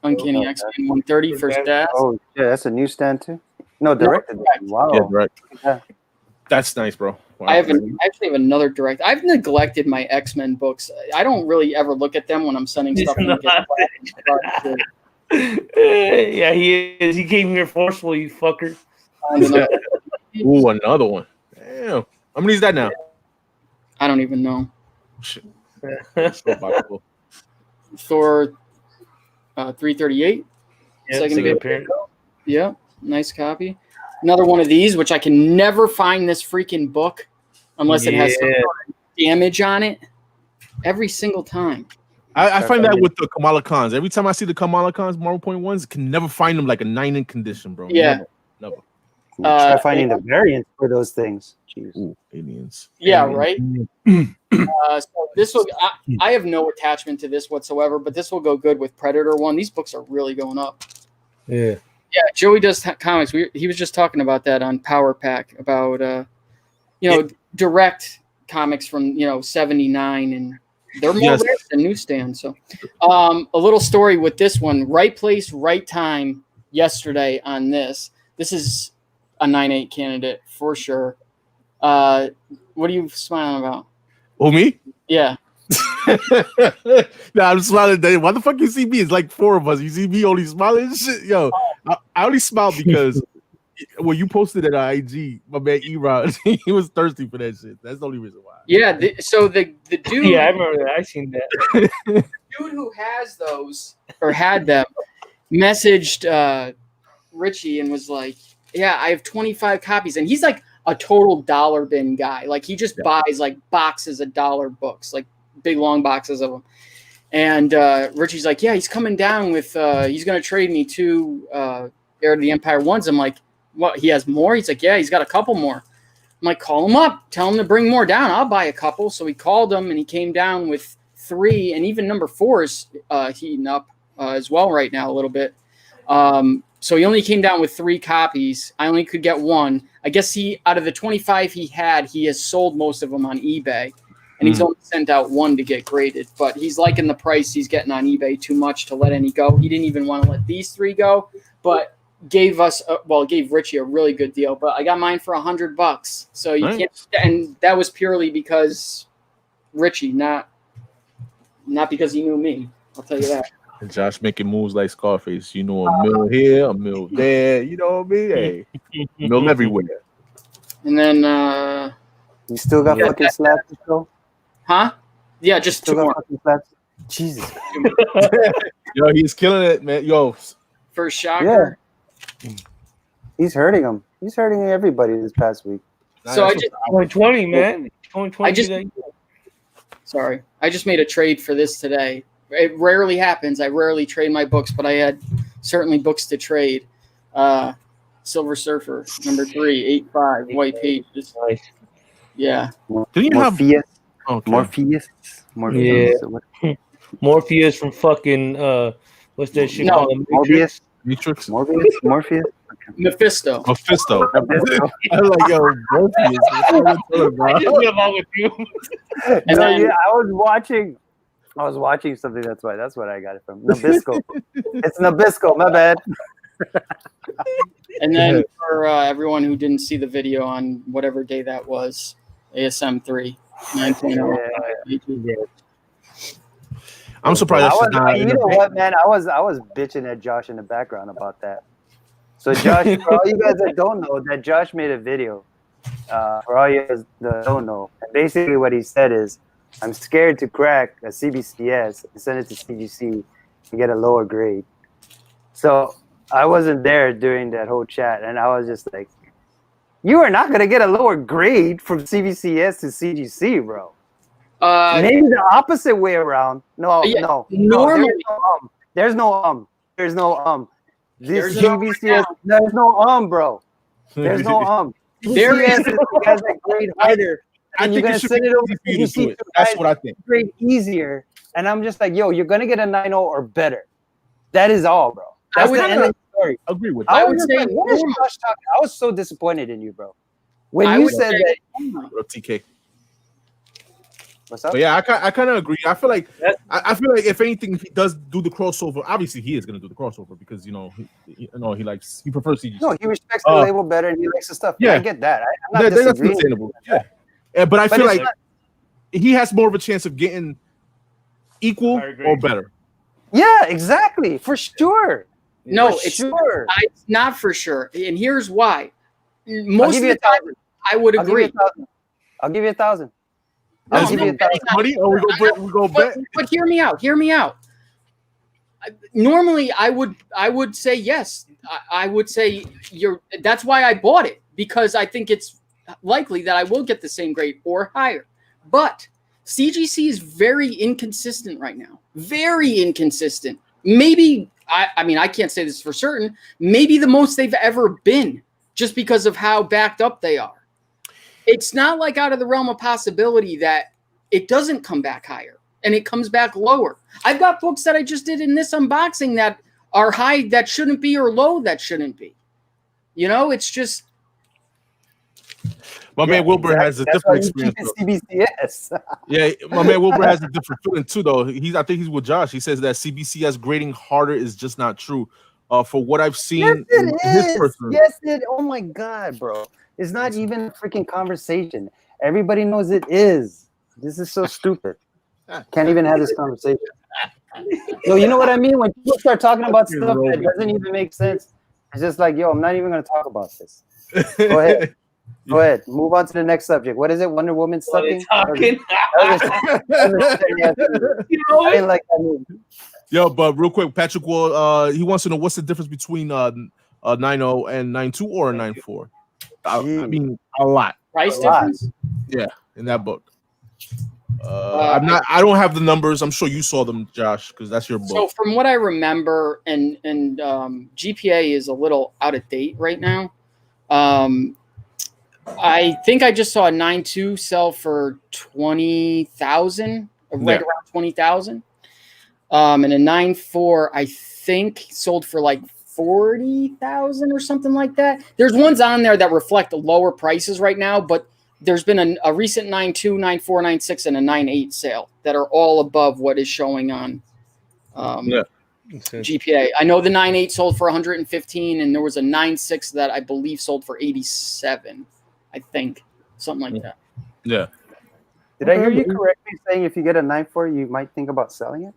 Speaker 2: Uncanny X-Men 130 first dash.
Speaker 4: Oh, yeah, that's a newsstand too? No, directed. Wow.
Speaker 1: Yeah, right.
Speaker 4: Yeah.
Speaker 1: That's nice, bro. Wow.
Speaker 2: I actually have another direct. I've neglected my X-Men books. I don't really ever look at them when I'm sending stuff.
Speaker 3: Yeah, he is. He came here forceful, you fucker.
Speaker 1: Ooh, another one. Damn. How many is that now?
Speaker 2: I don't even know.
Speaker 1: Shit. So valuable.
Speaker 2: Thor 338.
Speaker 3: Yeah,
Speaker 2: Second
Speaker 3: appearance.
Speaker 2: Yeah, nice copy. Another one of these, which I can never find this freaking book unless it has some sort of damage on it. Every single time.
Speaker 1: I find that with the Kamala Khans. Every time I see the Kamala Khans Marvel Point ones, can never find them like a 9 in condition, bro.
Speaker 2: Yeah.
Speaker 1: Never.
Speaker 4: Try finding the variants for those things. Jeez.
Speaker 1: Ooh, aliens.
Speaker 2: Yeah, right. So this will. I have no attachment to this whatsoever, but this will go good with Predator 1. These books are really going up.
Speaker 3: Yeah.
Speaker 2: Yeah, Joey does comics. He was just talking about that on Power Pack about direct comics from 79, and they're more rare than newsstands. So, a little story with this one: right place, right time. Yesterday on this. This is a 9/8 candidate for sure. What are you smiling about?
Speaker 1: Oh, me?
Speaker 2: Yeah.
Speaker 1: Nah, I'm smiling. Why the fuck you see me? It's like 4 of us. You see me only smiling and shit? Yo, I only smiled because when you posted it on IG, my man E-Rod, he was thirsty for that shit. That's the only reason why.
Speaker 2: Yeah, so the dude...
Speaker 3: Yeah, I remember that. I seen that.
Speaker 2: The dude who has those, or had them, messaged Richie and was like, yeah, I have 25 copies. And he's like a total dollar bin guy. Like, he just buys like boxes of dollar books, like big long boxes of them. And Richie's like, yeah, he's coming down with he's gonna trade me 2 Heir to the Empire ones. I'm like, what, he has more? He's like, yeah, he's got a couple more. I'm like, call him up, tell him to bring more down, I'll buy a couple. So we called him and he came down with 3, and even number 4 is heating up as well right now a little bit. So he only came down with 3 copies. I only could get 1. I guess out of the 25 he had, he has sold most of them on eBay, and he's only sent out 1 to get graded. But he's liking the price he's getting on eBay too much to let any go. He didn't even want to let these 3 go, but gave Richie a really good deal. But I got mine for $100. So you can't, and that was purely because Richie, not because he knew me. I'll tell you that.
Speaker 1: And Josh making moves like Scarface. You know, a mill here, a mill there. You know what I mean? Hey, mill everywhere.
Speaker 2: And then,
Speaker 4: you still got fucking slaps, though?
Speaker 2: Huh? Yeah, just 2 more.
Speaker 4: Slaps? Jesus.
Speaker 1: Yo, he's killing it, man. Yo,
Speaker 2: First shocker.
Speaker 4: Yeah. He's hurting him. He's hurting everybody this past week.
Speaker 2: So I just
Speaker 3: 2020, man. 2020.
Speaker 2: I just made a trade for this today. It rarely happens. I rarely trade my books, but I had certainly books to trade. Silver Surfer, number 3, 8.5, white pages.
Speaker 3: Nice.
Speaker 2: Yeah.
Speaker 1: didn't you have
Speaker 4: Morpheus?
Speaker 1: Okay.
Speaker 4: Morpheus?
Speaker 3: Yeah. Morpheus from fucking what's that shit called?
Speaker 4: Morpheus?
Speaker 1: Matrix?
Speaker 4: Morpheus?
Speaker 2: Mephisto.
Speaker 1: Mephisto. I'm like, yo, Morpheus.
Speaker 3: I just get along with you.
Speaker 2: And then,
Speaker 4: I was watching something. That's what I got it from. Nabisco. It's Nabisco. My bad.
Speaker 2: and then for everyone who didn't see the video on whatever day that was, ASM 3, 9.0.
Speaker 1: I'm surprised.
Speaker 4: You know what, man? I was bitching at Josh in the background about that. So Josh, for all you guys that don't know, that Josh made a video. For all you guys that don't know, and basically what he said is, I'm scared to crack a CBCS and send it to CGC and get a lower grade. So I wasn't there during that whole chat, and I was just like, you are not going to get a lower grade from CBCS to CGC, bro. Maybe the opposite way around. No.
Speaker 2: Normally,
Speaker 4: There's no This CBCS, there's no bro. There's no CBCS has a grade harder. And you're gonna send it over to CGC.
Speaker 1: That's what I think.
Speaker 4: Grade easier. And I'm just like, yo, you're gonna get a 9.0 or better. That is all, bro. That's the end of the story.
Speaker 1: Agree with that.
Speaker 2: I would say,
Speaker 4: like, what is Josh talking? I was so disappointed in you, bro. When you said that,
Speaker 1: TK.
Speaker 4: what's up?
Speaker 1: But yeah, I kind of agree. I feel like if anything, he does do the crossover. Obviously, he is going to do the crossover because he prefers CGC.
Speaker 4: No, he respects the label better and he likes the stuff.
Speaker 1: Yeah,
Speaker 4: I get that. I'm not
Speaker 1: that's
Speaker 4: disagreeing.
Speaker 1: understandable. Yeah, but I feel like he has more of a chance of getting equal or better.
Speaker 4: Yeah, exactly, for sure.
Speaker 2: No,
Speaker 4: for
Speaker 2: it's
Speaker 4: sure.
Speaker 2: It's not for sure, and here's why. Most of the time, I would agree.
Speaker 4: I'll give you 1,000.
Speaker 2: No,
Speaker 4: I'll give you 1,000.
Speaker 1: Money? Or we go bet?
Speaker 2: But hear me out. Hear me out. Normally, I would say yes. I would say that's why I bought it, because I think it's likely that I will get the same grade or higher. But CGC is very inconsistent right now. Very inconsistent. Maybe, I mean, I can't say this for certain, maybe the most they've ever been just because of how backed up they are. It's not like out of the realm of possibility that it doesn't come back higher and it comes back lower. I've got books that I just did in this unboxing that are high that shouldn't be or low that shouldn't be. You know, it's just...
Speaker 1: My man Wilbur has a different experience.
Speaker 4: CBCS.
Speaker 1: Yeah, my man Wilbur has a different feeling too, though. I think he's with Josh. He says that CBCS grading harder is just not true. For what I've seen,
Speaker 4: Oh my god, bro! It's not even a freaking conversation. Everybody knows it is. This is so stupid. Can't even have this conversation. So you know what I mean? When people start talking about stuff that doesn't even make sense, it's just like, yo, I'm not even going to talk about this. Go ahead. Go ahead. Move on to the next subject. What is it? Wonder Woman sucking?
Speaker 3: I
Speaker 4: didn't like that movie.
Speaker 1: Yo, but real quick, Patrick will he wants to know what's the difference between 9.0 and 9.2 or a 9.4. I mean, a lot.
Speaker 2: Price difference?
Speaker 1: Yeah, in that book. I don't have the numbers. I'm sure you saw them, Josh, because that's your book.
Speaker 2: So from what I remember, and GPA is a little out of date right now. I think I just saw a 9.2 sell for 20,000, right around 20,000. And a 9.4, I think, sold for like 40,000 or something like that. There's ones on there that reflect the lower prices right now, but there's been a recent 9.2, 9.4, 9.6, and a 9.8 sale that are all above what is showing on GPA. I know the 9.8 sold for 115, and there was a 9.6 that I believe sold for 87. I think something like that.
Speaker 1: Yeah.
Speaker 4: Did I hear you correctly saying if you get a 9.4, you might think about selling it?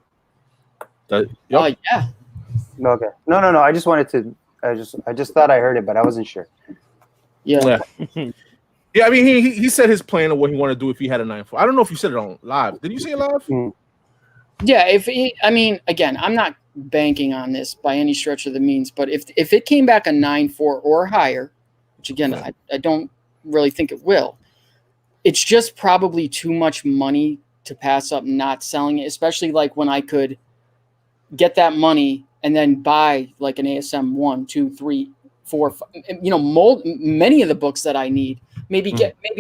Speaker 2: Yeah.
Speaker 4: Okay. No. I just wanted to. I just thought I heard it, but I wasn't sure.
Speaker 2: Yeah.
Speaker 1: Yeah, I mean, he said his plan of what he wanted to do if he had a 9.4. I don't know if you said it on live. Did you say it live?
Speaker 2: Yeah, again, I'm not banking on this by any stretch of the means, but if it came back a 9.4 or higher, which again, I don't really think it will, it's just probably too much money to pass up not selling it, especially like when I could get that money and then buy like an ASM 1, 2, 3, 4, 5, many of the books that I need. Maybe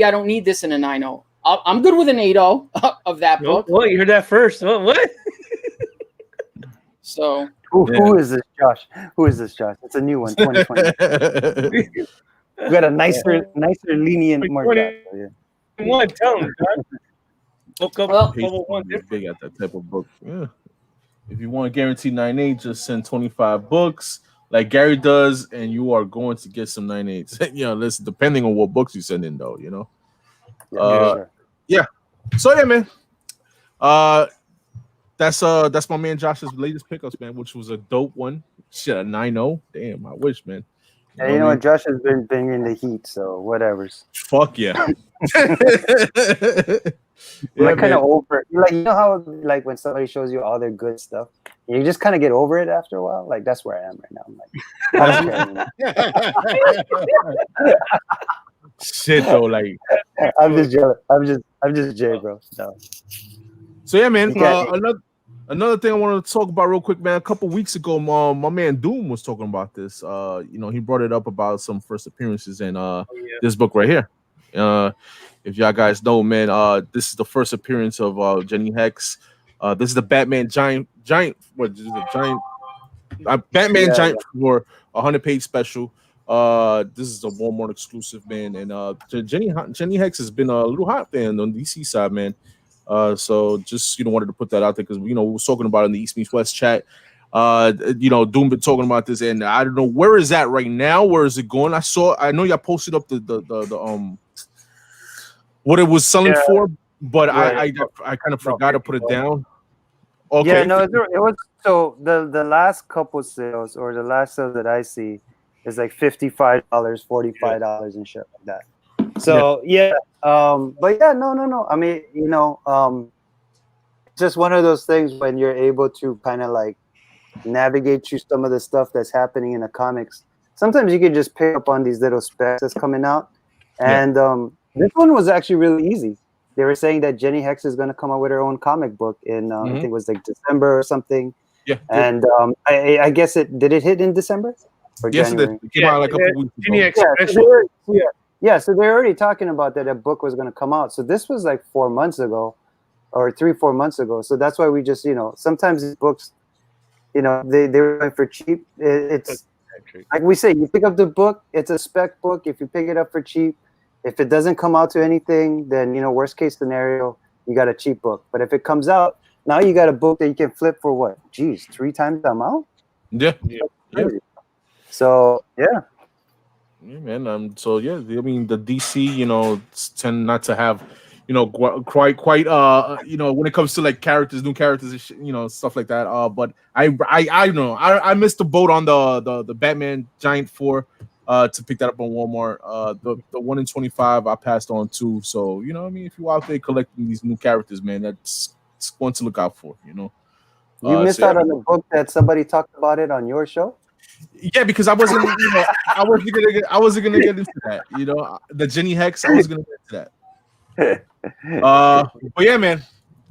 Speaker 2: I don't need this in a 9.0. I'm good with an 8.0 of that book.
Speaker 3: Well, you heard that first. What?
Speaker 2: So
Speaker 4: who is this, Josh? Who is this, Josh? It's a new one, 2020. We got a nicer, lenient market.
Speaker 3: One, tell him. Book up one.
Speaker 1: Big at that type of book. Yeah. If you want to guarantee 9.8, just send 25 books like Gary does, and you are going to get some 9.8s. Listen, depending on what books you send in, though, Yeah. So yeah, man. That's my man Josh's latest pickups, man, which was a dope one. Shit, a 9.0. Damn, I wish, man.
Speaker 4: You know what? Josh has been bringing the heat, so whatever's.
Speaker 1: Fuck yeah.
Speaker 4: I'm kind of over it. Like, you know how like when somebody shows you all their good stuff, you just kind of get over it after a while. Like that's where I am right now. I'm like, I don't care.
Speaker 1: Shit though, like
Speaker 4: I'm just jealous. I'm just Jay, bro. No.
Speaker 1: So yeah, man. Another thing I wanted to talk about real quick, man. A couple weeks ago, my man Doom was talking about this. He brought it up about some first appearances in this book right here. If y'all guys know, man, this is the first appearance of Jenny Hex. This is the Batman Giant. What is it? Giant? Batman Giant for 100-page special. This is a Walmart exclusive, man. And Jenny Hex has been a little hot fan on the DC side, man. So just wanted to put that out there because we were talking about it in the East Meets West chat. Doom been talking about this, and I don't know where is that right now. Where is it going? I know y'all posted up the what it was selling for, but I kind of forgot to put it down. Okay.
Speaker 4: Yeah, no, it was so the last couple sales or the last sale that I see is like $55, $45 and shit like that. So but yeah, no. I mean, just one of those things when you're able to kind of like navigate through some of the stuff that's happening in the comics. Sometimes you can just pick up on these little specs that's coming out, and this one was actually really easy. they were saying that Jenny Hex is going to come out with her own comic book in I think it was like December or something.
Speaker 1: Yeah.
Speaker 4: And I guess did it hit in December or January?
Speaker 1: It came out like a couple weeks ago.
Speaker 4: So they're already talking about that a book was going to come out. So this was like 4 months ago, or 3-4 months ago. So that's why we just sometimes these books, they were going for cheap. It's like we say, you pick up the book, it's a spec book. If you pick it up for cheap, if it doesn't come out to anything, then worst case scenario, you got a cheap book. But if it comes out, now you got a book that you can flip for what? Geez, 3 times the amount?
Speaker 1: Yeah.
Speaker 4: So yeah,
Speaker 1: man. So yeah, I mean the DC, tend not to have, quite when it comes to like characters, new characters, and shit, stuff like that. But I know I missed the boat on the Batman Giant 4. To pick that up on Walmart. The 1 in 25 I passed on too. So if you're out there collecting these new characters, man, that's one to look out for.
Speaker 4: You missed out on the book that somebody talked about it on your show.
Speaker 1: Yeah, because I wasn't, I wasn't gonna get into that. The Jenny Hex, I was gonna get into that. But yeah, man,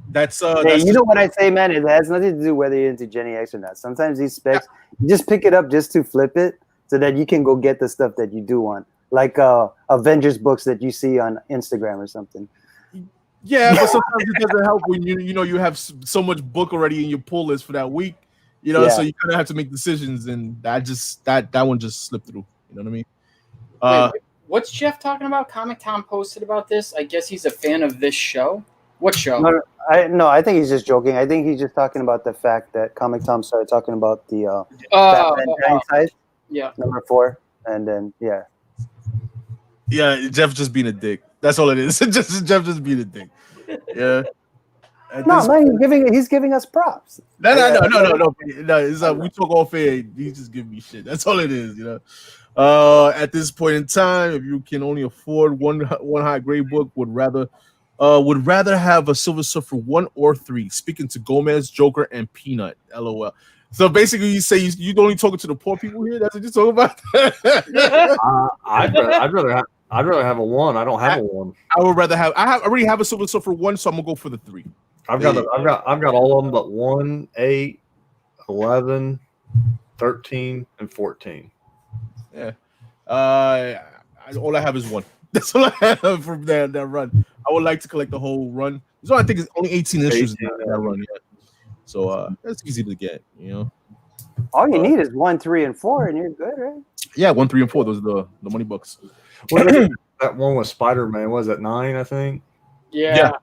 Speaker 1: that's
Speaker 4: you know what I say, man. It has nothing to do whether you're into Jenny Hex or not. Sometimes these specs, you just pick it up just to flip it, so that you can go get the stuff that you do want, like Avengers books that you see on Instagram or something.
Speaker 1: Yeah, but sometimes it doesn't help when you have so much book already in your pull list for that week. So you kind of have to make decisions, and that one just slipped through. You know what I mean?
Speaker 2: Wait, what's Jeff talking about? Comic Tom posted about this. I guess he's a fan of this show. What show?
Speaker 4: No, I think he's just joking. I think he's just talking about the fact that Comic Tom started talking about the Batman Giant size.
Speaker 2: Yeah.
Speaker 4: Number 4, and then
Speaker 1: yeah, Jeff just being a dick. That's all it is. Jeff just being a dick. Yeah.
Speaker 4: No, man, he's giving us props.
Speaker 1: No. It's we talk all fair. He just give me shit. That's all it is. At this point in time, if you can only afford one high grade book, would rather have a Silver Surfer 1 or 3. Speaking to Gomez, Joker, and Peanut. LOL. So basically, you say you only talking to the poor people here. That's what you're talking about.
Speaker 5: I'd rather have a 1. I don't have a 1.
Speaker 1: I would rather have. I already have a Silver Surfer 1, so I'm gonna go for the 3.
Speaker 5: I've got all of them but 1, 8, 11, 13, and 14.
Speaker 1: Yeah. All I have is 1. That's all I have from that run. I would like to collect the whole run. So I think it's only 18 issues in that run. Yeah. So that's easy to get,
Speaker 4: All you need is 1, 3, and 4, and you're good, right?
Speaker 1: Yeah, 1, 3, and 4. Those are the money books.
Speaker 5: That one with Spider-Man was at 9, I think.
Speaker 2: Yeah.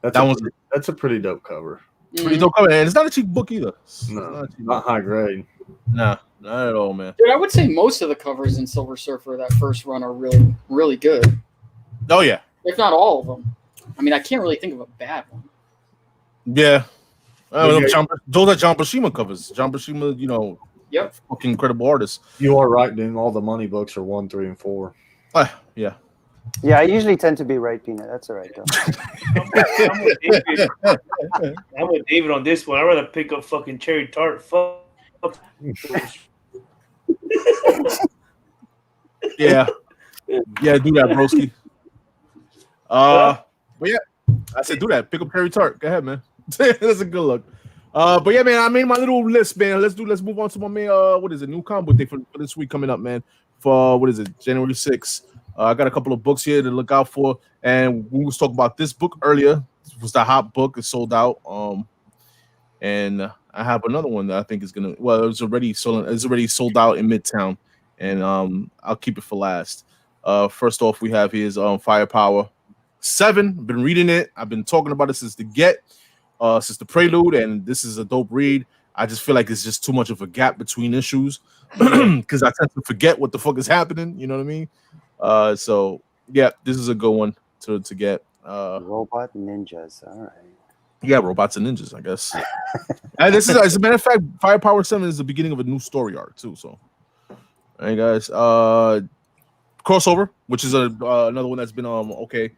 Speaker 5: That's a pretty dope cover.
Speaker 1: Pretty dope cover, and it's not a cheap book either.
Speaker 5: No, not high grade.
Speaker 1: Nah, not at all, man.
Speaker 2: Dude, I would say most of the covers in Silver Surfer that first run are really, really good.
Speaker 1: Oh yeah.
Speaker 2: If not all of them. I mean, I can't really think of a bad one.
Speaker 1: Yeah. Those are John Buscema covers. John Buscema,
Speaker 2: Yep.
Speaker 1: Fucking incredible artist.
Speaker 5: You are right, dude. All the money books are 1, 3, and 4.
Speaker 1: Yeah.
Speaker 4: Yeah, I usually tend to be right, Peanut. That's all right, though.
Speaker 3: I'm with David on this one. I'd rather pick up fucking Cherry Tart. Fuck.
Speaker 1: Yeah. Yeah, do that, broski. But yeah, I said do that. Pick up Cherry Tart. Go ahead, man. That's a good look. But yeah, man, I made my little list, man. Let's move on to my man. What is it? New combo day for this week coming up, man. For what is it? January 6th. I got a couple of books here to look out for, and we was talking about this book earlier. It was the hot book. It's sold out. And I have another one that I think is gonna. Well, it's already sold out in Midtown, and I'll keep it for last. First off, we have his Firepower 7. Been reading it. I've been talking about it since the Prelude, and this is a dope read. I just feel like it's just too much of a gap between issues because I tend to forget what the fuck is happening. You know what I mean? So yeah, this is a good one to get.
Speaker 4: Robot ninjas, all right.
Speaker 1: Yeah, robots and ninjas, I guess. And this is, as a matter of fact, Firepower 7 is the beginning of a new story arc too. So, all right, guys. Crossover, which is another one that's been okay.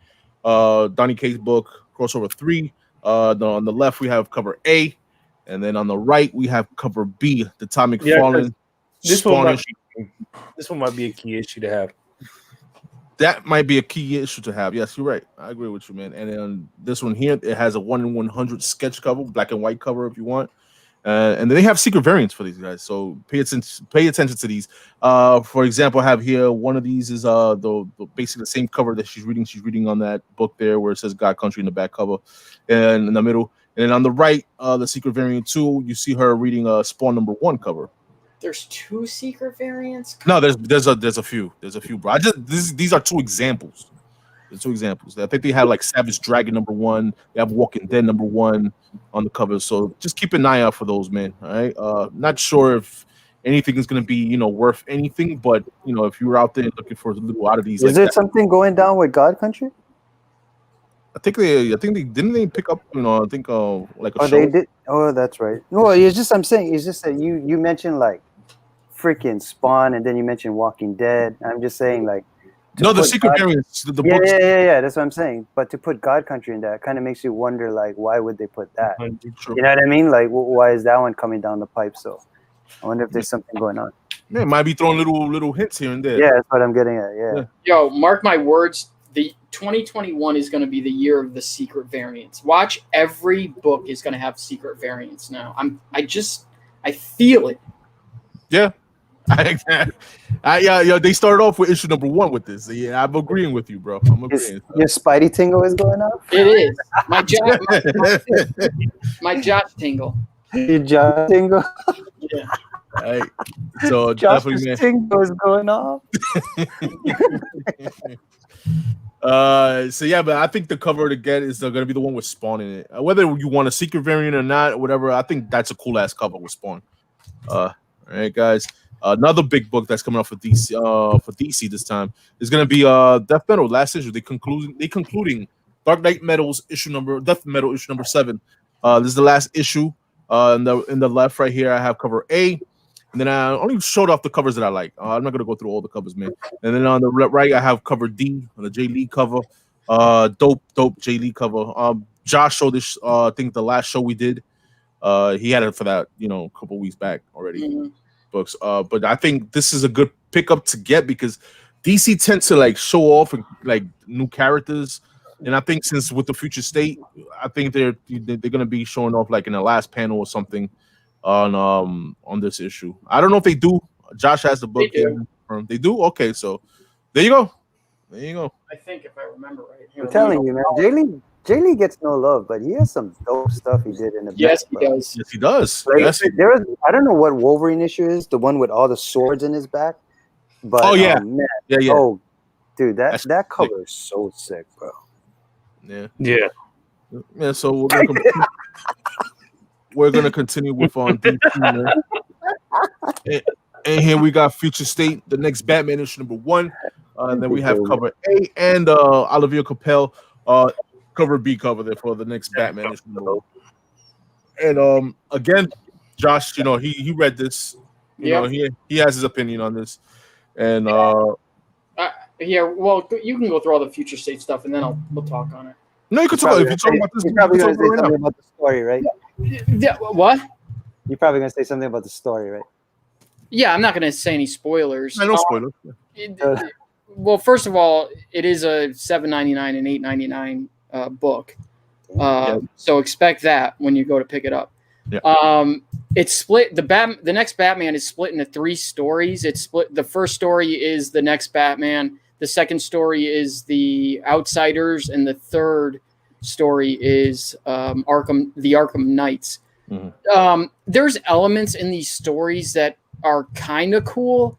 Speaker 1: Donnie K's book, Crossover 3. On the left we have cover A, and then on the right we have cover B, the Tom McFarlane.
Speaker 3: This one might be a key issue to have.
Speaker 1: That might be a key issue to have. Yes, you're right. I agree with you, man. And then this one here, it has a 1/100 sketch cover, black and white cover if you want. And then they have secret variants for these guys, so pay attention to these. For example, I have here one of these is the basically the same cover that she's reading on that book there where it says God Country in the back cover, and in the middle, and then on the right, the secret variant 2, you see her reading Spawn #1 cover.
Speaker 2: There's 2 secret variants.
Speaker 1: No, there's a few, bro. These are 2 examples. There's 2 examples. I think they have like Savage Dragon #1. They have Walking Dead #1 on the cover. So just keep an eye out for those, man. All right. Not sure if anything is going to be, worth anything, but if you're out there looking for a little oddities,
Speaker 4: is there something going down with God Country?
Speaker 1: I think they didn't they pick up, I think like a show.
Speaker 4: They did. Oh, that's right. No, it's just I'm saying it's just that you mentioned like freaking Spawn, and then you mentioned Walking Dead. I'm just saying like.
Speaker 1: No, the secret variants, the
Speaker 4: yeah,
Speaker 1: books.
Speaker 4: Yeah. That's what I'm saying. But to put God Country in that kind of makes you wonder, like, why would they put that?
Speaker 1: True.
Speaker 4: You know what I mean? Like, why is that one coming down the pipe? So, I wonder if there's something going on.
Speaker 1: Yeah, it might be throwing little hints here and there.
Speaker 4: Yeah, that's what I'm getting at. Yeah.
Speaker 2: Yo, mark my words. The 2021 is going to be the year of the secret variants. Watch, every book is going to have secret variants now. I feel it.
Speaker 1: Yeah. They started off with issue #1 with this. Yeah, I'm agreeing with you, bro. I'm agreeing.
Speaker 4: Your Spidey tingle is going up?
Speaker 2: It is. My Josh tingle.
Speaker 4: Your Josh tingle?
Speaker 2: Yeah.
Speaker 1: Right. So
Speaker 4: Josh's
Speaker 1: definitely,
Speaker 4: tingle is going off.
Speaker 1: So yeah, but I think the cover to get is going to be the one with Spawn in it. Whether you want a secret variant or not, or whatever, I think that's a cool ass cover with Spawn. All right, guys. Another big book that's coming out for DC this time is going to be Death Metal last issue. They concluding Dark Knight Metal's Death Metal issue #7. This is the last issue. In the left right here, I have cover A, and then I only showed off the covers that I like. I'm not going to go through all the covers, man. And then on the right, I have cover D on the J Lee cover. Dope J Lee cover. Josh showed this. I think the last show we did. He had it for that, a couple weeks back already. Mm-hmm. Books. But I think this is a good pickup to get because DC tends to like show off like new characters, and I think since with the Future State, I think they're gonna be showing off like in the last panel or something on this issue. I don't know if they do. Josh has the book here. They do. Okay, so there you go.
Speaker 2: I think if I remember right. Here,
Speaker 4: I'm telling you, man, Jay Lee gets no love, but he has some dope stuff he did in the
Speaker 2: Yes,
Speaker 4: back,
Speaker 2: he does.
Speaker 1: Yes, he does.
Speaker 4: Like,
Speaker 1: yes,
Speaker 4: I don't know what Wolverine issue is, the one with all the swords in his back. But man,
Speaker 1: yeah.
Speaker 4: Oh, dude, that cover is so sick, bro.
Speaker 1: Yeah. So we're gonna continue with on DC, and here we got Future State, the next Batman issue #1. Then we have cover A and Olivia Capel. Cover B cover there for the next Batman issue. And again, Josh, he read this. He has his opinion on this. And
Speaker 2: well, you can go through all the Future State stuff, and then we'll talk on it.
Speaker 1: No, you can talk. If you're talking about this,
Speaker 4: you're probably going to say something about the story, right?
Speaker 2: Yeah. What?
Speaker 4: You're probably going to say something about the story, right?
Speaker 2: Yeah, I'm not going to say any spoilers.
Speaker 1: No spoilers.
Speaker 2: Well, first of all, it is a $7.99 and $8.99 book, so expect that when you go to pick it up. Yeah. It's split. The next Batman is split into 3 stories. It's split. The first story is the next Batman. The second story is the Outsiders, and the third story is the Arkham Knights. Mm-hmm. There's elements in these stories that are kind of cool,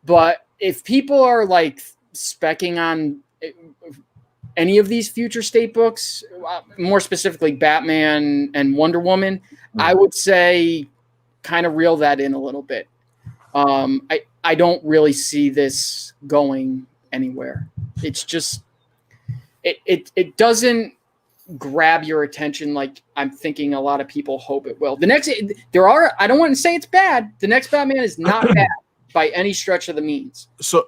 Speaker 2: but if people are like specking on any of these Future State books, more specifically Batman and Wonder Woman, I would say kind of reel that in a little bit. I don't really see this going anywhere. It's just it doesn't grab your attention like I'm thinking a lot of people hope it will. I don't want to say it's bad. The next Batman is not bad by any stretch of the means. So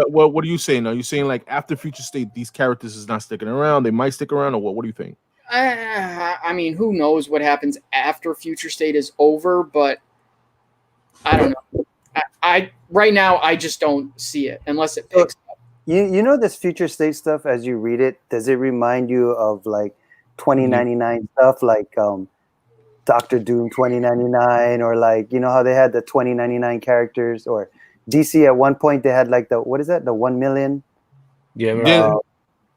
Speaker 1: what are you saying? Are you saying like after Future State, these characters is not sticking around? They might stick around, or what? What do you think?
Speaker 2: I mean, who knows what happens after Future State is over? But I don't know. I right now I just don't see it unless it picks up.
Speaker 4: You know this future state stuff as you read it, does it remind you of like 2099 stuff like Doctor Doom 2099, or like, you know how they had the 2099 characters, or DC at one point they had like the, what is that, the 1 million?
Speaker 3: Yeah,
Speaker 1: Yeah.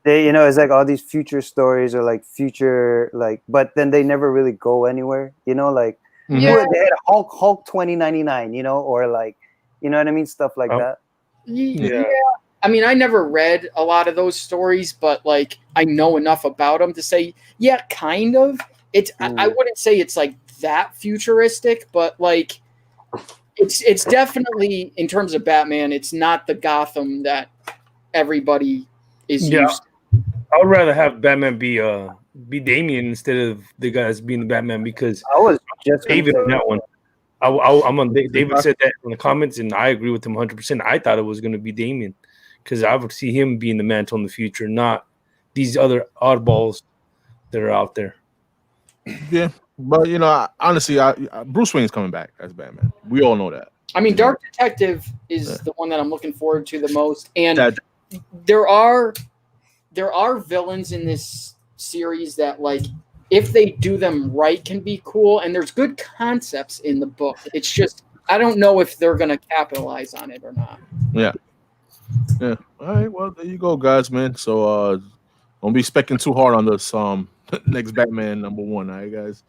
Speaker 4: They, you know, it's like all these future stories, or like future, like, but then they never really go anywhere, you know, like
Speaker 2: Yeah.
Speaker 4: they had Hulk 2099, you know, or like, you know what I mean, stuff like that.
Speaker 2: Yeah. I mean, I never read a lot of those stories, but like I know enough about them to say, yeah, kind of. It's I wouldn't say it's like that futuristic, but like it's definitely, in terms of Batman, it's not the Gotham that everybody is used to.
Speaker 3: I would rather have Batman be Damian instead of the guys being the Batman, because
Speaker 4: I was just
Speaker 3: David on that one. I'm on David said that in the comments, and I agree with him 100%. I thought it was going to be Damian, because I would see him being the Mantle in the future, not these other oddballs that are out there.
Speaker 1: Yeah, but you know, honestly, Bruce Wayne's coming back as Batman. We all know that.
Speaker 2: I mean, Dark Detective is the one that I'm looking forward to the most, and there are villains in this series that, like, if they do them right, can be cool, and there's good concepts in the book. It's just I don't know if they're gonna capitalize on it or not.
Speaker 1: Yeah. All right. Well, there you go, guys, man. So don't be expecting too hard on this next Batman #1. All right, guys.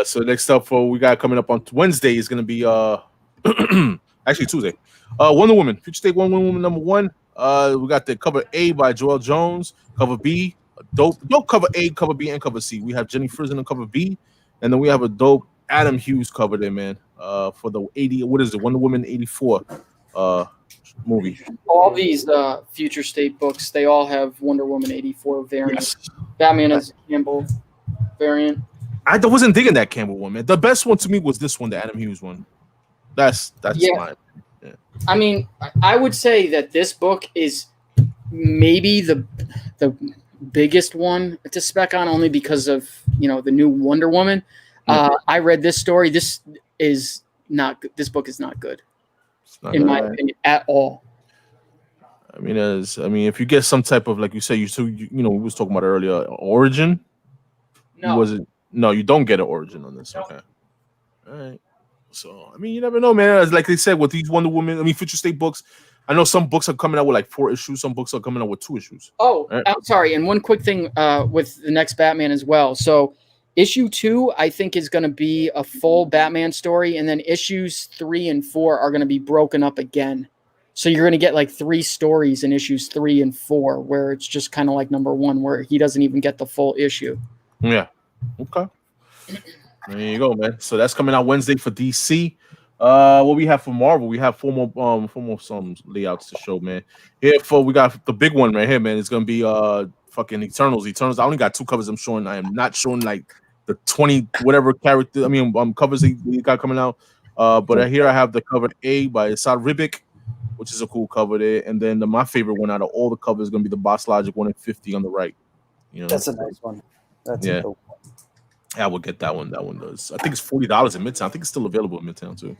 Speaker 1: So next up, we got coming up on Wednesday is gonna be actually Tuesday. Wonder Woman, Future State Wonder Woman #1. We got the cover A by Joel Jones, cover B, dope cover A, cover B, and cover C. We have Jenny Frison on cover B, and then we have a dope Adam Hughes cover there, man. For the Wonder Woman 84 movie.
Speaker 2: All these Future State books, they all have Wonder Woman 84 variants.
Speaker 1: Yes.
Speaker 2: Batman as Campbell variant.
Speaker 1: I wasn't digging that Campbell one, man. The best one to me was this one, the Adam Hughes one. That's mine. Yeah.
Speaker 2: I mean, I would say that this book is maybe the biggest one to spec on, only because of, you know, the new Wonder Woman. I read this story. This is not good. This book is not good, in my opinion, at all.
Speaker 1: I mean, if you get some type of, like you say, you know, we was talking about earlier, origin. No, you don't get an origin on this. No. Okay. All right. So, I mean, you never know, man. Like they said, with these Wonder Woman, Future State books, I know some books are coming out with like 4 issues. Some books are coming out with 2 issues.
Speaker 2: Oh, right? I'm sorry. And one quick thing with the next Batman as well. So, issue 2, I think, is going to be a full Batman story. And then issues 3 and 4 are going to be broken up again. So you're going to get like 3 stories in issues 3 and 4, where it's just kind of like #1, where he doesn't even get the full issue.
Speaker 1: Yeah. Okay. There you go, man. So that's coming out Wednesday for DC. What we have for Marvel, we have 4 more some layouts to show, man. Here we got the big one right here, man. It's gonna be fucking Eternals. I only got 2 covers I'm showing. I am not showing like the 20 whatever character. Covers he got coming out. But here I have the cover A by Asad Ribic, which is a cool cover there. And then my favorite one out of all the covers is gonna be the Boss Logic 1 in 50 on the right. You know,
Speaker 4: that's a nice one. That's a dope one.
Speaker 1: Yeah, I will get that one. That one does. I think it's $40 in Midtown. I think it's still available in Midtown too.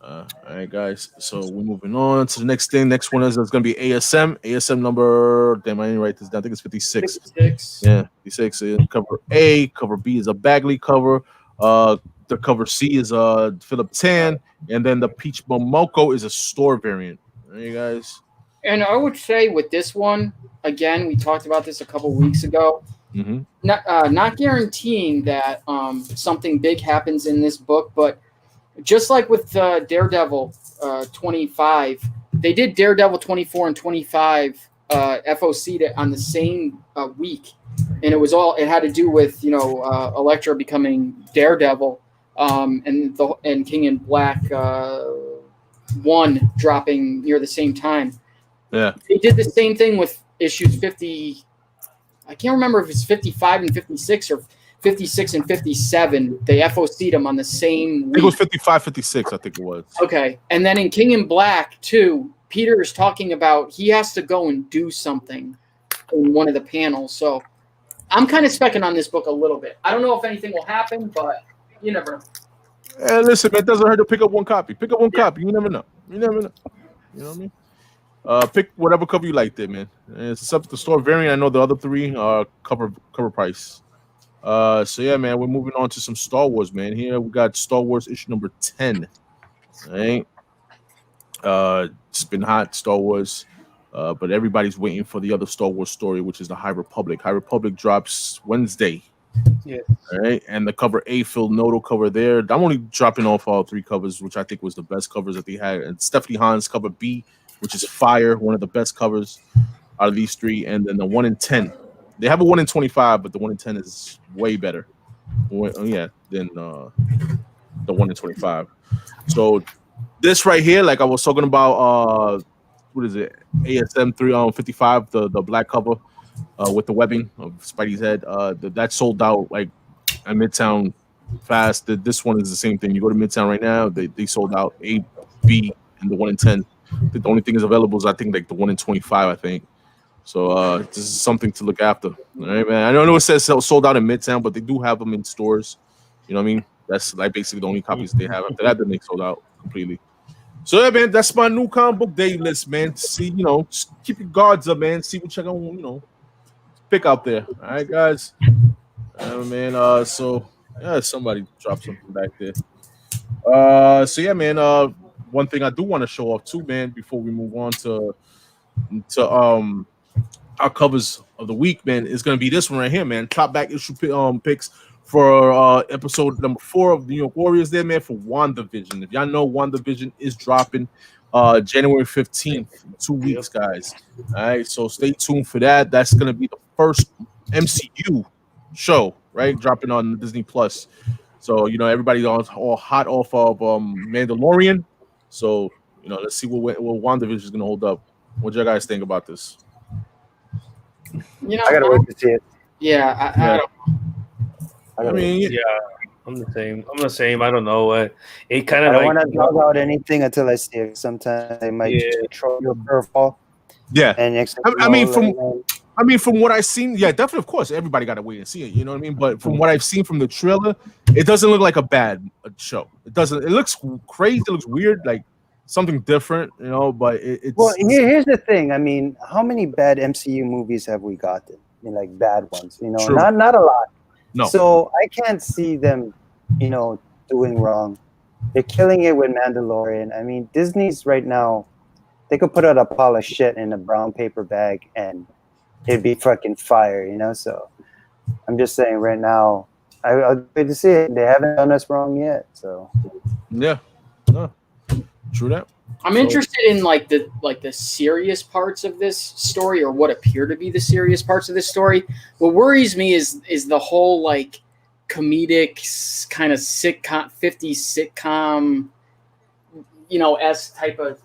Speaker 1: All right, guys. So we're moving on to the next thing. Next one is going to be ASM. ASM number. Damn, I didn't write this down. I think it's 56.
Speaker 2: 56.
Speaker 1: Yeah, 56. Cover A. Cover B is a Bagley cover. The cover C is Philip Tan, and then the Peach Momoko is a store variant. All right, guys.
Speaker 2: And I would say with this one, again, we talked about this a couple weeks ago.
Speaker 1: Mm-hmm.
Speaker 2: Not guaranteeing that something big happens in this book, but just like with Daredevil 25, they did Daredevil 24 and 25 FOC'd on the same week, and it had to do with, you know, Elektra becoming Daredevil, and King in Black 1 dropping near the same time.
Speaker 1: Yeah,
Speaker 2: they did the same thing with issues 50. I can't remember if it's 55 and 56 or 56 and 57. They FOC'd them on the same week.
Speaker 1: It was 55, 56, I think it was.
Speaker 2: Okay. And then in King in Black, too, Peter is talking about he has to go and do something in one of the panels. So I'm kind of specking on this book a little bit. I don't know if anything will happen, but you never know.
Speaker 1: Hey, listen, man, it doesn't hurt to pick up one copy. Pick up one copy. You never know. You know what I mean? Pick whatever cover you like there, man. And it's a subject to store variant. I know the other three are cover price. So yeah, man, we're moving on to some Star Wars, man. Here we got Star Wars issue number 10. All right. It's been hot, Star Wars. But everybody's waiting for the other Star Wars story, which is the High Republic. High Republic drops Wednesday.
Speaker 3: Yeah.
Speaker 1: All right. And the cover A, Phil Noto cover there. I'm only dropping off all three covers, which I think was the best covers that they had. And Stephanie Hahn's cover B, which is fire, one of the best covers out of these three. And then the 1 in 10. They have a 1 in 25, but the 1 in 10 is way better. Than the 1 in 25. So this right here, like I was talking about, what is it? ASM 355, the black cover with the webbing of Spidey's head. That sold out like at Midtown fast. This one is the same thing. You go to Midtown right now, they sold out A, B, and the 1 in 10. The only thing is available is I think like the 1 in 25. I think. So this is something to look after. All right, man. I know it says sold out in Midtown, but they do have them in stores. You know what I mean? That's like basically the only copies they have. After that, then they sold out completely. So yeah, man, that's my new comic book day list, man. See, just keep your guards up, man. See what you're gonna, pick out there. All right, guys. Man. So yeah, somebody dropped something back there. So yeah, man. One thing I do want to show off too, man, before we move on to our covers of the week, man, is gonna be this one right here, man. Top back issue picks for episode number 4 of the New York Warriors there, man, for WandaVision. If y'all know, WandaVision is dropping January 15th, 2 weeks, guys. All right, so stay tuned for that. That's going to be the first MCU show, right, dropping on Disney Plus. So, everybody's all hot off of Mandalorian. So, let's see what WandaVision is going to hold up. What do you guys think about this?
Speaker 4: I got to wait to see it.
Speaker 2: Yeah, I don't.
Speaker 3: I'm the same. I don't know. It kind of
Speaker 4: I don't want to dog out anything until I see it. Sometimes they might throw you a curveball.
Speaker 1: Yeah,
Speaker 4: and
Speaker 1: from what I've seen, yeah, definitely, of course, everybody got to wait and see it. You know what I mean? But from what I've seen from the trailer, it doesn't look like a bad show. It doesn't. It looks crazy. It looks weird, like something different. But it's.
Speaker 4: Well, here's the thing. I mean, how many bad MCU movies have we gotten? I mean, like bad ones.
Speaker 1: True.
Speaker 4: Not a lot.
Speaker 1: No.
Speaker 4: So I can't see them, doing wrong. They're killing it with Mandalorian. I mean, Disney's right now, they could put out a pile of shit in a brown paper bag and it'd be fucking fire, So I'm just saying right now, I'll wait to see it. They haven't done us wrong yet. So
Speaker 1: yeah. No. True that.
Speaker 2: I'm interested in like the serious parts of this story, or what appear to be the serious parts of this story. What worries me is the whole like comedic kind of sitcom, 50s sitcom, S type of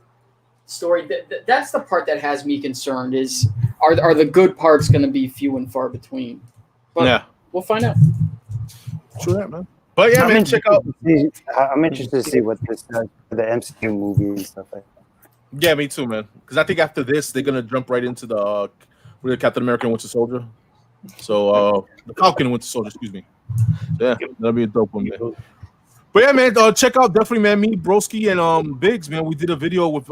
Speaker 2: story. That's the part that has me concerned. Is are the good parts going to be few and far between? But
Speaker 1: yeah,
Speaker 2: we'll find out.
Speaker 1: True that, man. But yeah, man, check out.
Speaker 4: I'm interested to see what this does for the MCU movie and stuff like that.
Speaker 1: Yeah, me too, man. Because I think after this, they're gonna jump right into the Captain America and Winter Soldier. So the Falcon and Winter Soldier, excuse me. Yeah, that'll be a dope one, man. But yeah, man, check out definitely, man. Me, Broski, and Biggs, man. We did a video with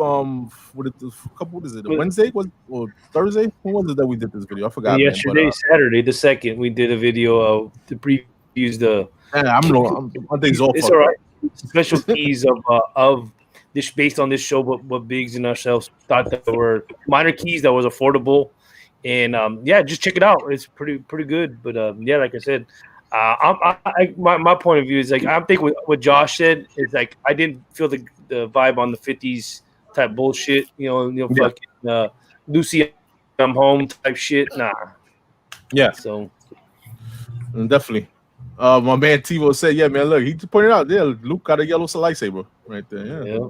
Speaker 1: Wednesday or Thursday? When was it that we did this video? I forgot.
Speaker 3: Yesterday, Saturday, the 2nd, we did a video of the previews.
Speaker 1: I'm things off.
Speaker 3: It's all right. Special keys of this based on this show, but Biggs and ourselves thought that there were minor keys that was affordable, and just check it out. It's pretty good. But like I said, my point of view is like I'm thinking what Josh said is like I didn't feel the vibe on the 50s type bullshit. Fucking Lucy, I'm home type shit. Nah.
Speaker 1: Yeah.
Speaker 3: So
Speaker 1: definitely. My man Tivo said, "Yeah, man. Look, he just pointed out there. Luke got a yellow lightsaber right there. Yeah.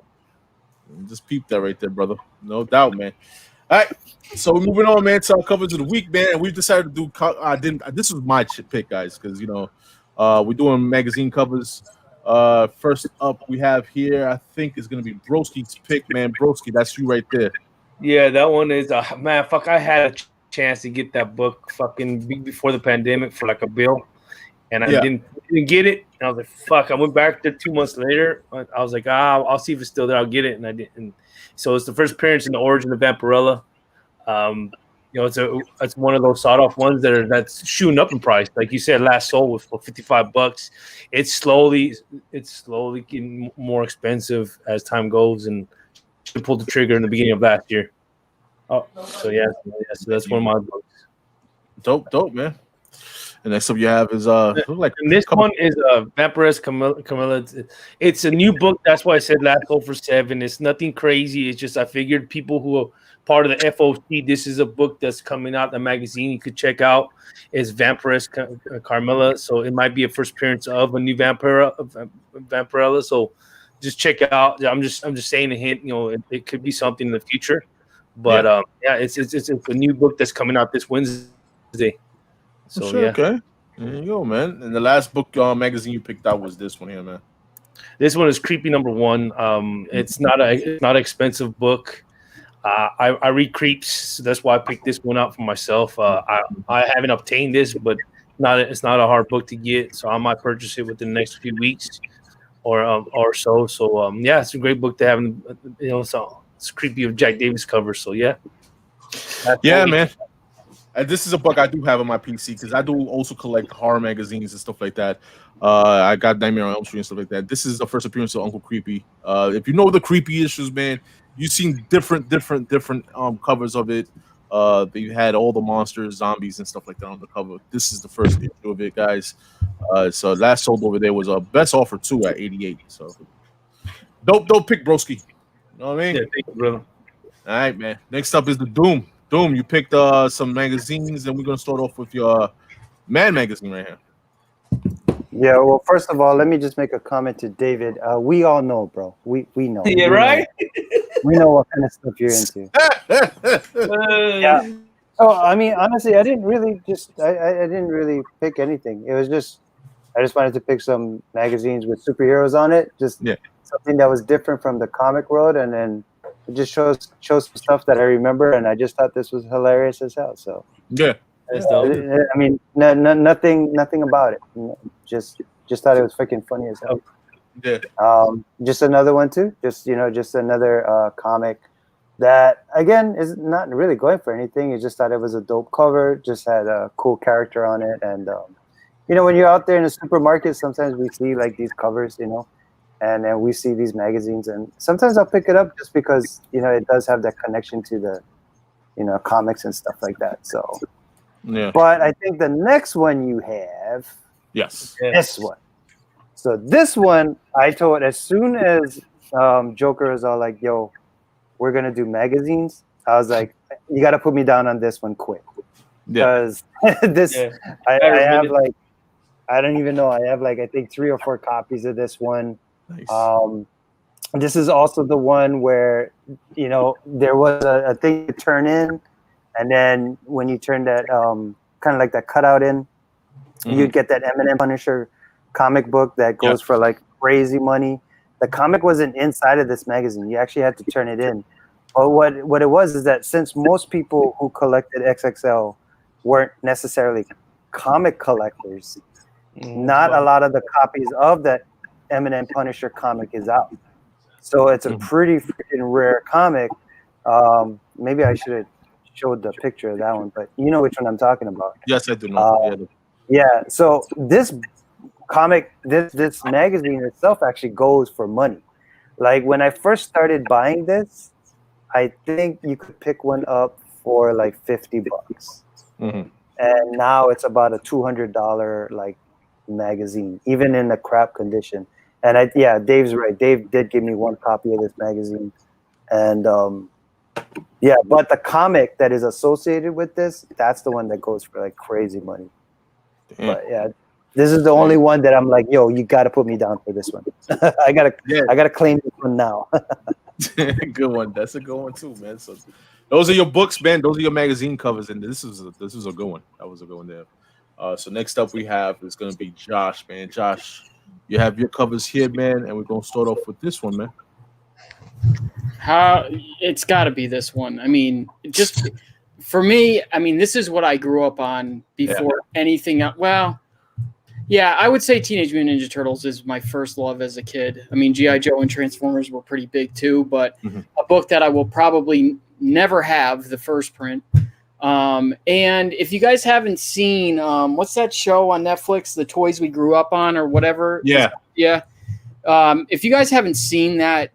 Speaker 1: Just peep that right there, brother. No doubt, man. All right, so we're moving on, man, to our covers of the week, man. And we've decided to do. This was my pick, guys, because we're doing magazine covers. First up, we have here. I think is going to be Broski's pick, man. Broski, that's you right there.
Speaker 3: Yeah, that one is man. Fuck, I had a chance to get that book fucking before the pandemic for like a bill. and I didn't get it. And I was like, fuck. I went back there 2 months later. I was like, I'll see if it's still there. I'll get it, and I didn't. So it's the first appearance in the origin of Vampirella. It's one of those sawed-off ones that's shooting up in price. Like you said, last sold was for $55. It's slowly getting more expensive as time goes, and she pulled the trigger in the beginning of last year. Oh, so that's one of my books.
Speaker 1: Dope, man. And next up you have is
Speaker 3: and this one is Vampiress Camilla. It's a new book. That's why I said last sold for $7. It's nothing crazy. It's just I figured people who are part of the FOC, this is a book that's coming out, the magazine you could check out. Is Vampiress Carmilla. So it might be a first appearance of a new Vampirella. So just check it out. I'm just saying a hint. It could be something in the future. But it's a new book that's coming out this Wednesday. So
Speaker 1: sure, okay. There you go, man. And the last book magazine you picked out was this one here, man.
Speaker 3: This one is Creepy #1. It's not an expensive book. I read creeps, so that's why I picked this one out for myself. I haven't obtained this, but it's not a hard book to get, so I might purchase it within the next few weeks or so. So it's a great book to have. It's creepy of Jack Davis cover. So yeah,
Speaker 1: man. This is a book I do have on my PC because I do also collect horror magazines and stuff like that. I got Nightmare on Elm Street and stuff like that. This is the first appearance of Uncle Creepy. If you know the creepy issues, man, you've seen different covers of it. You had all the monsters, zombies, and stuff like that on the cover. This is the first issue of it, guys. So last sold over there was a best offer too at 88. So dope pick, broski. You know what I mean?
Speaker 3: Yeah, thank you, brother.
Speaker 1: All right, man. Next up is the Doom. You picked some magazines, and we're gonna start off with your Man magazine right here.
Speaker 4: Yeah, well, first of all, let me just make a comment to David. We all know, bro. We know.
Speaker 3: Yeah, right?
Speaker 4: We know what kind of stuff you're into. Yeah. Oh, I mean, honestly, I didn't really pick anything. It was just I just wanted to pick some magazines with superheroes on it. Just something that was different from the comic world, and then it just shows some stuff that I remember, and I just thought this was hilarious as hell. So I mean, nothing about it. Just thought it was freaking funny as hell.
Speaker 1: Yeah.
Speaker 4: Just another one too. Just another comic that again is not really going for anything. You just thought it was a dope cover. Just had a cool character on it, and when you're out there in a supermarket, sometimes we see like these covers, and then we see these magazines, and sometimes I'll pick it up just because it does have that connection to the comics and stuff like that. So
Speaker 1: yeah.
Speaker 4: But I think the next one you have, this one. So this one, I told as soon as Joker was all like, "Yo, we're gonna do magazines," I was like, "You got to put me down on this one quick," because this I have like I don't even know. I have like I think 3 or 4 copies of this one. Nice. This is also the one where there was a thing to turn in, and then when you turn that kind of like that cutout in, you'd get that M&M Punisher comic book that goes for like crazy money. The comic wasn't inside of this magazine. You actually had to turn it in. But what it was is that since most people who collected XXL weren't necessarily comic collectors, not a lot of the copies of that M&M Punisher comic is out. So it's a pretty freaking rare comic. Maybe I should have showed the picture of that one, but you know which one I'm talking about.
Speaker 1: Yes, I do know.
Speaker 4: So this comic, this magazine itself actually goes for money. Like when I first started buying this, I think you could pick one up for like $50. And now it's about a $200 like magazine, even in a crap condition. And Dave's right. Dave did give me 1 copy of this magazine, and but the comic that is associated with this, that's the one that goes for like crazy money. But this is the only one that I'm like, yo, you got to put me down for this one. I gotta claim this one now.
Speaker 1: Good one. That's a good one too, man. So those are your books, man. Those are your magazine covers, and this is a good one. That was a good one there. So next up we have is gonna be Josh, man. Josh, you have your covers here, man, and we're gonna start off with this one, man.
Speaker 2: It's got to be this one. I mean, just for me, I mean, this is what I grew up on before anything else. Well, Yeah, I would say Teenage Mutant Ninja Turtles is my first love as a kid. I mean, G.I. Joe and Transformers were pretty big too, but a book that I will probably never have, the first print. And if you guys haven't seen, what's that show on Netflix, The Toys We Grew Up On or whatever?
Speaker 1: Yeah.
Speaker 2: Yeah. If you guys haven't seen that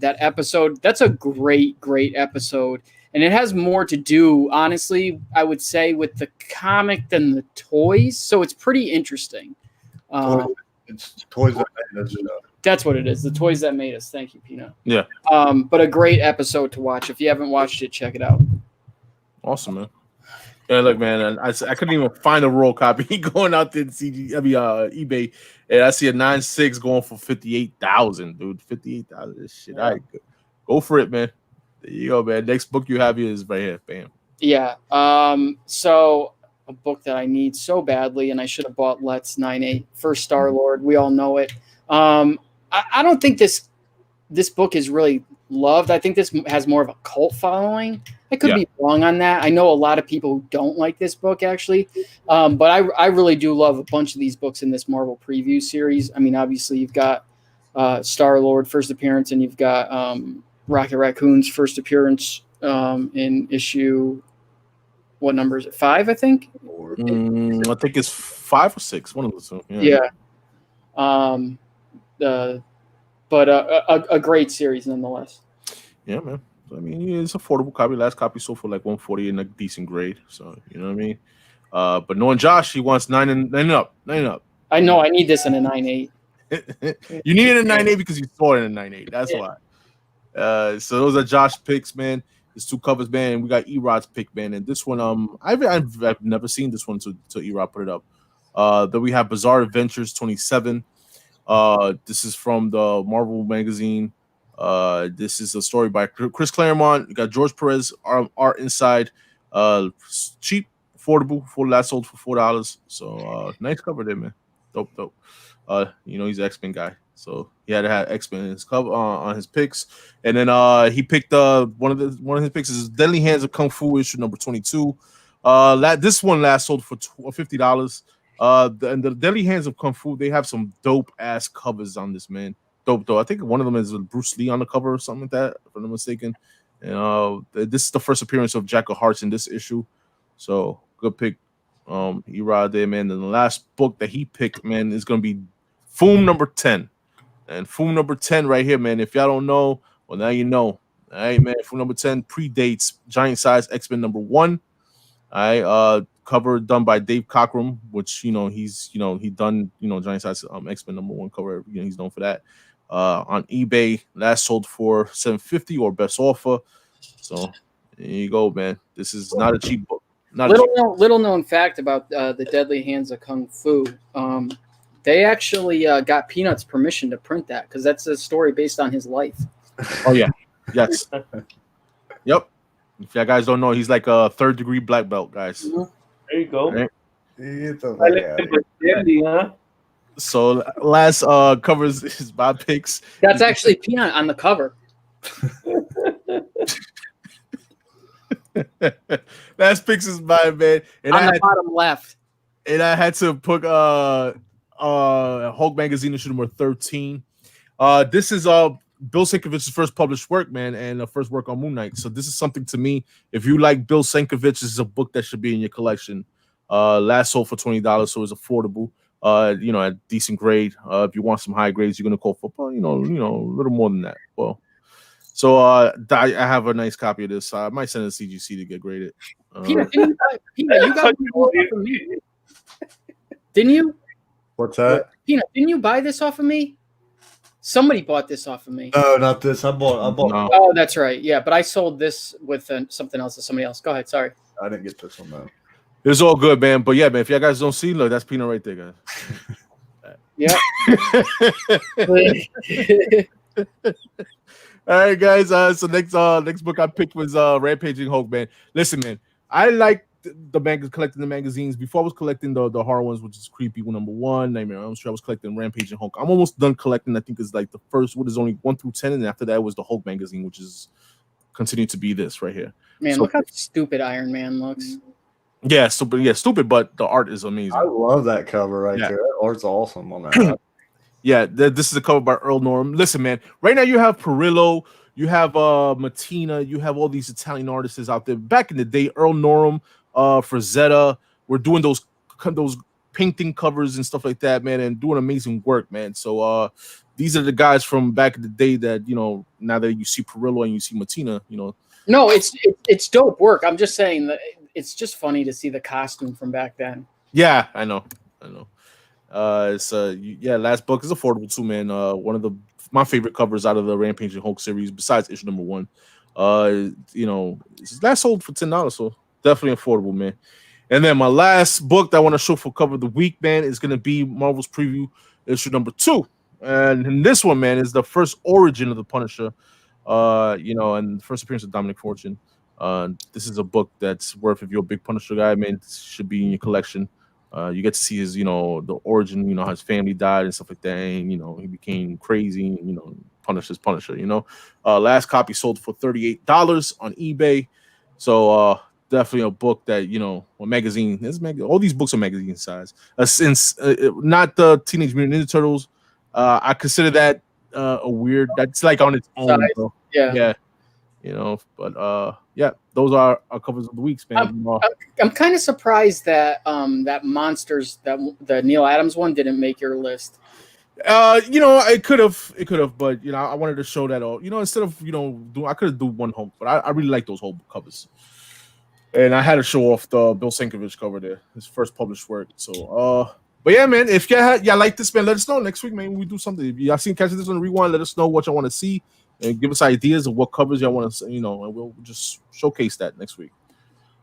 Speaker 2: episode, that's a great episode. And it has more to do, honestly, I would say, with the comic than the toys. So it's pretty interesting.
Speaker 5: It's toys that made us.
Speaker 2: That's what it is. The toys that made us. Thank you, Peanut.
Speaker 1: Yeah.
Speaker 2: But a great episode to watch. If you haven't watched it, check it out.
Speaker 1: Awesome, man. Yeah, look, man, I couldn't even find a raw copy going out there eBay, and I see a 9.6 going for 58,000, dude. 58,000. Shit, all right, go for it, man. There you go, man. Next book you have here is right here. Bam.
Speaker 2: Yeah. So a book that I need so badly, and I should have bought Lett's 9.8 First Star Lord. We all know it. I don't think this book is really loved. I think this has more of a cult following. I could be wrong on that. I know a lot of people who don't like this book, actually. But I really do love a bunch of these books in this Marvel preview series. I mean, obviously, you've got Star-Lord first appearance, and you've got Rocket Raccoon's first appearance in issue, what number is it? 5, I think?
Speaker 1: I think it's 5 or 6. One of those two.
Speaker 2: Yeah. But a great series nonetheless.
Speaker 1: Yeah, man. I mean, it's affordable copy. Last copy sold for like 140 in a decent grade. So you know what I mean. But knowing Josh, he wants 9 and up.
Speaker 2: I know. I need this in a 9.8.
Speaker 1: You need it in a 9.8 because you saw it in a 9.8. That's why. So those are Josh picks, man. There's 2 covers, man. We got Erod's pick, man, and this one, I've never seen this one until Erod put it up. Then we have Bizarre Adventures 27. This is from the Marvel magazine. This is a story by Chris Claremont. You got George Perez art inside. Cheap, affordable. Full last sold for $4. So nice cover there, man. Dope. You know he's an X-Men guy, so he had to have X-Men in his cover on his picks. And then he picked one of his picks is Deadly Hands of Kung Fu issue number 22. This one last sold for $50. And the Deadly Hands of Kung Fu, they have some dope ass covers on this, man. Dope though. I think one of them is Bruce Lee on the cover or something like that, if I'm not mistaken. And this is the first appearance of Jack of Hearts in this issue, so good pick, Erod there, man. And the last book that he picked, man, is gonna be Foom number 10, and Foom number 10 right here, man. If y'all don't know, well now you know. All right, man. Foom number 10 predates Giant Size X-Men number 1. All right, cover done by Dave Cockrum, which he done Giant Size X-Men number 1 cover. He's known for that. On eBay, last sold for $750 or best offer. So there you go, man. This is not a cheap book.
Speaker 2: Little known fact about the Deadly Hands of Kung Fu. They actually got Peanut's permission to print that because that's a story based on his life.
Speaker 1: Oh yeah, yes, yep. If you guys don't know, he's like a 3rd degree black belt, guys.
Speaker 3: There you go.
Speaker 1: Right?
Speaker 3: Huh?
Speaker 1: So last covers is my picks.
Speaker 2: That's actually Peanut on the cover.
Speaker 1: Last picks is mine, man. And
Speaker 2: on the bottom left.
Speaker 1: And I had to put Hulk magazine issue number 13. This is Bill Sienkiewicz's first published work, man, and the first work on Moon Knight. So this is something to me. If you like Bill Sienkiewicz, this is a book that should be in your collection. Last sold for $20, so it's affordable. At decent grade. If you want some high grades, you're gonna call football. A little more than that. Well, so I have a nice copy of this. I might send it to CGC to get graded.
Speaker 2: Peanut, you got one from me. Didn't you?
Speaker 5: What's that?
Speaker 2: Peanut, didn't you buy this off of me? Somebody bought this off of me.
Speaker 5: No, not this. I bought.
Speaker 1: No.
Speaker 2: Oh, that's right. Yeah, but I sold this with something else to somebody else. Go ahead. Sorry.
Speaker 5: I didn't get this one though.
Speaker 1: It's all good, man. But yeah, man, if y'all guys don't see, look, that's Peanut right there, guys.
Speaker 2: Yeah.
Speaker 1: All right, guys. So next book I picked was Rampaging Hulk, man. Listen, man, I like collecting the magazines. Before I was collecting the horror ones, which is Creepy number 1, Nightmare on Elm Street. I was collecting Rampaging Hulk. I'm almost done collecting. I think it's like the first what is only 1 through 10, and after that was the Hulk magazine, which is continued to be this right here.
Speaker 2: Man,
Speaker 1: So,
Speaker 2: look how stupid Iron Man looks.
Speaker 1: Yeah, stupid. Yeah, stupid. But the art is amazing.
Speaker 5: I love that cover right
Speaker 1: Yeah.
Speaker 5: there. That art's awesome on that.
Speaker 1: Yeah, this is a cover by Earl Norm. Listen, man, right now you have Perillo, you have Matina, you have all these Italian artists out there. Back in the day, Earl Norm, Frazetta, were doing those painting covers and stuff like that, man, and doing amazing work, man. So these are the guys from back in the day that, you know, now that you see Perillo and you see Matina, you know.
Speaker 2: No, it's dope work. I'm just saying that it's just funny to see the costume from back then.
Speaker 1: Yeah, I know. It's last book is affordable too, man. One of my favorite covers out of the Rampage and Hulk series, besides issue number 1. You know, last sold for $10, so definitely affordable, man. And then my last book that I want to show for cover of the week, man, is gonna be Marvel's Preview issue number 2. And this one, man, is the first origin of the Punisher. You know, and the first appearance of Dominic Fortune. This is a book that's worth, if you're a big Punisher guy, man, should be in your collection. You get to see his, you know, the origin, you know, how his family died and stuff like that, and you know, he became crazy, you know, Punisher, you know. Last copy sold for $38 on eBay. So definitely a book that, you know, all these books are magazine size. Since not the Teenage Mutant Ninja Turtles, I consider that a weird, that's like on its own, bro. Yeah. You know, but yeah, those are our covers of the weeks, man.
Speaker 2: I'm kind of surprised that that Monsters, that the Neil Adams one, didn't make your list.
Speaker 1: You know, it could have, but you know, I wanted to show that all. You know, instead of, you know, I could have do one Hulk, but I really like those whole covers. And I had to show off the Bill Sienkiewicz cover there, his first published work. So but yeah, man, if y'all like this, man, let us know next week, man. We do something. If y'all seen catching this on the rewind, let us know what y'all want to see. And give us ideas of what covers y'all want to, you know, and we'll just showcase that next week.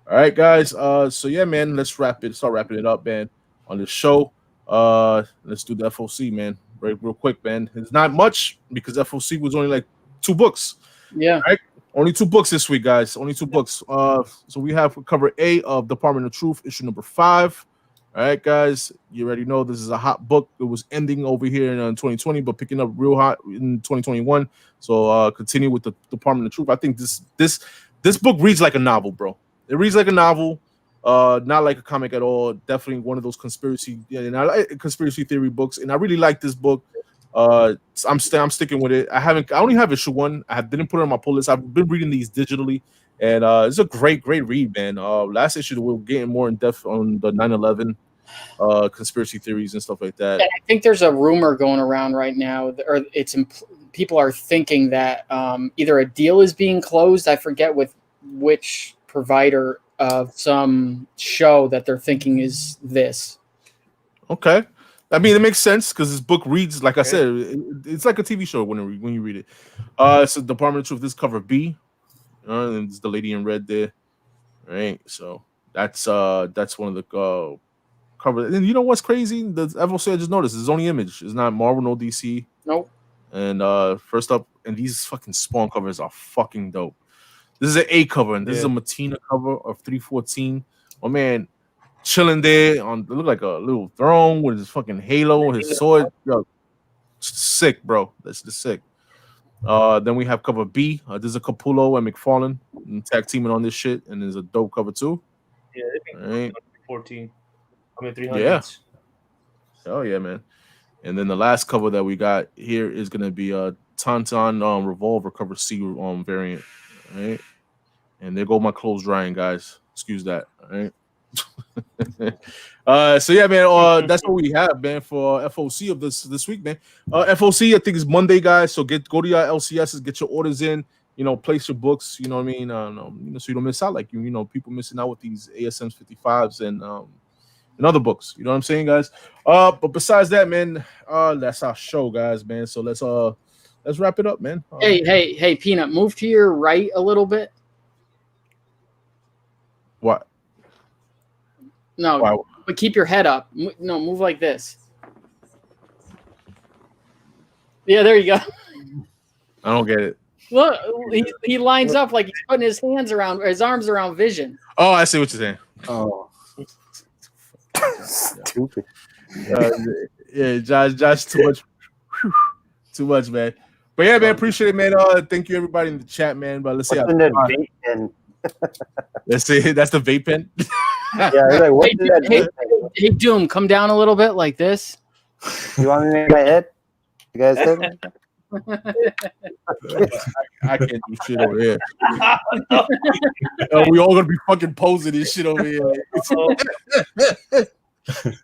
Speaker 1: All right, guys. So yeah, man, let's start wrapping it up, man, on the show. Let's do the FOC, man, real quick, man. It's not much because FOC was only like 2 books.
Speaker 2: Yeah.
Speaker 1: All right? Only 2 books this week, guys. Only 2 books. So we have cover A of Department of Truth, issue number 5. All right, guys, you already know this is a hot book. It was ending over here in 2020, but picking up real hot in 2021. So continue with the Department of Truth. I think this book reads like a novel, bro. It reads like a novel, not like a comic at all. Definitely one of those conspiracy theory books, and I really like this book. I'm sticking with it. I only have issue 1. I didn't put it on my pull list. I've been reading these digitally. And it's a great read, man. Last issue we were getting more in depth on the 9/11 conspiracy theories and stuff like that.
Speaker 2: And I think there's a rumor going around right now, or people are thinking that either a deal is being closed. I forget with which provider of some show that they're thinking is this.
Speaker 1: Okay, I mean it makes sense because this book reads like I said, it's like a TV show when you read it. So Department of Truth, this cover B. And it's the lady in red there, right? So that's one of the covers. And you know what's crazy? The FOC I just noticed is only Image. It's not Marvel, no DC.
Speaker 2: Nope.
Speaker 1: And first up, and these fucking Spawn covers are fucking dope. This is an A cover, and this is a Matina cover of 314. Oh man, chilling there on look like a little throne with his fucking halo, his sword. Yo, sick, bro. That's just sick. Then we have cover B. There's a Capullo and McFarlane tag teaming on this shit, and there's a dope cover too.
Speaker 3: Yeah,
Speaker 1: right.
Speaker 3: 14. I mean 300.
Speaker 1: Yeah. Oh yeah, man. And then the last cover that we got here is gonna be a Tauntaun Revolver cover C variant. Right. And there go my clothes drying, guys. Excuse that. All right. So yeah, man. That's what we have, man, for FOC of this week, man. FOC, I think is Monday, guys. So go to your LCSs, get your orders in. You know, place your books. You know what I mean? You know, so you don't miss out like you know people missing out with these ASMs 55s and other books. You know what I'm saying, guys? But besides that, man, that's our show, guys, man. So let's wrap it up, man.
Speaker 2: Hey, Peanut, move to your right a little bit.
Speaker 1: What?
Speaker 2: No,
Speaker 1: wow.
Speaker 2: But keep your head up. No, move like this. Yeah, there you go.
Speaker 1: I don't get it.
Speaker 2: Look, he lines up like he's putting his arms around Vision.
Speaker 1: Oh, I see what you're saying.
Speaker 4: Oh, stupid.
Speaker 1: Yeah, Josh, too much, man. But yeah, man, appreciate it, man. Thank you everybody in the chat, man. But let's see.
Speaker 4: Let's say
Speaker 1: that's the vape pen.
Speaker 4: Yeah, like, what did that
Speaker 2: Hey,
Speaker 4: do?
Speaker 2: hey, Doom, come down a little bit like this.
Speaker 4: You want me to make my head? You guys head like that?
Speaker 1: I can't do shit over here. We all gonna be fucking posing this shit over here.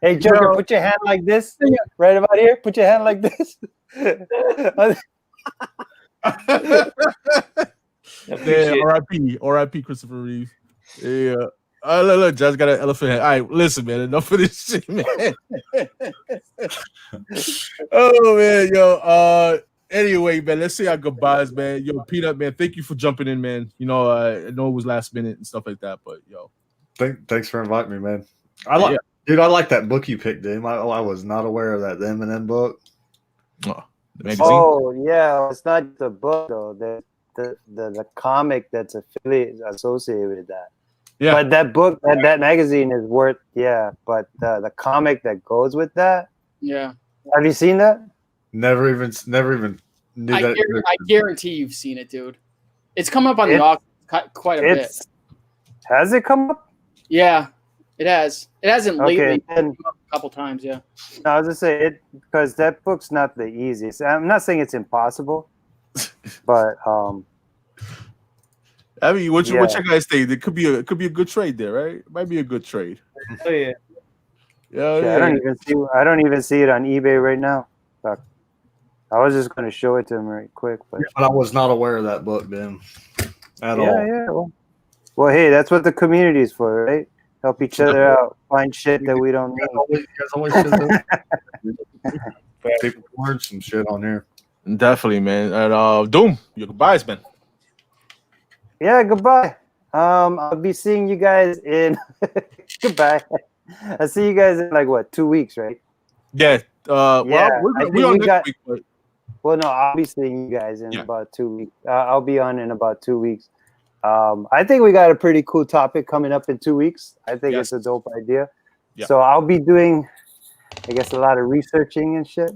Speaker 4: Hey, Joker,
Speaker 1: Yo.
Speaker 4: put your hand like this. Right about here. Put your hand like this.
Speaker 1: Yeah, R.I.P. Christopher Reeve. Yeah. Look, Josh got an elephant head. All right, listen, man. Enough of this shit, man. Oh man, yo. Anyway, man, let's say our goodbyes, man. Yo, Peanut, man, thank you for jumping in, man. You know, I know it was last minute and stuff like that, but yo.
Speaker 5: Thanks for inviting me, man. Dude, I like that book you picked, dude. I was not aware of that, the Eminem book.
Speaker 1: Oh, the magazine.
Speaker 4: Oh yeah, it's not the book though. The comic that's associated with that.
Speaker 1: Yeah.
Speaker 4: But that book, that magazine is worth, yeah. But the comic that goes with that.
Speaker 2: Yeah.
Speaker 4: Have you seen that?
Speaker 5: Never even knew that.
Speaker 2: I guarantee you've seen it, dude. It's come up on the auction quite a bit.
Speaker 4: Has it come up?
Speaker 2: Yeah, it has. It hasn't lately.
Speaker 4: Okay,
Speaker 2: It's come up a couple times, yeah.
Speaker 4: No, I was just saying it because that book's not the easiest. I'm not saying it's impossible, but
Speaker 1: I mean, what you guys think? It could be a good trade there, right? It might be a good trade.
Speaker 3: Oh yeah.
Speaker 1: Yeah.
Speaker 4: I don't even see it on eBay right now. Fuck. I was just gonna show it to him right quick, but
Speaker 5: I was not aware of that book, Ben, at all.
Speaker 4: Yeah. Well, hey, that's what the community is for, right? Help each other out, find shit that we don't need.
Speaker 5: People learn some shit on here.
Speaker 1: Definitely, man. And Doom, your goodbyes, man.
Speaker 4: Yeah, goodbye. I'll be seeing you guys in goodbye. I'll see you guys in like what, 2 weeks, right?
Speaker 1: Yeah. Well, we're on next week, but...
Speaker 4: Well, no, I'll be seeing you guys in about 2 weeks. I'll be on in about 2 weeks. I think we got a pretty cool topic coming up in 2 weeks. I think it's a dope idea. Yeah. So I'll be doing, I guess, a lot of researching and shit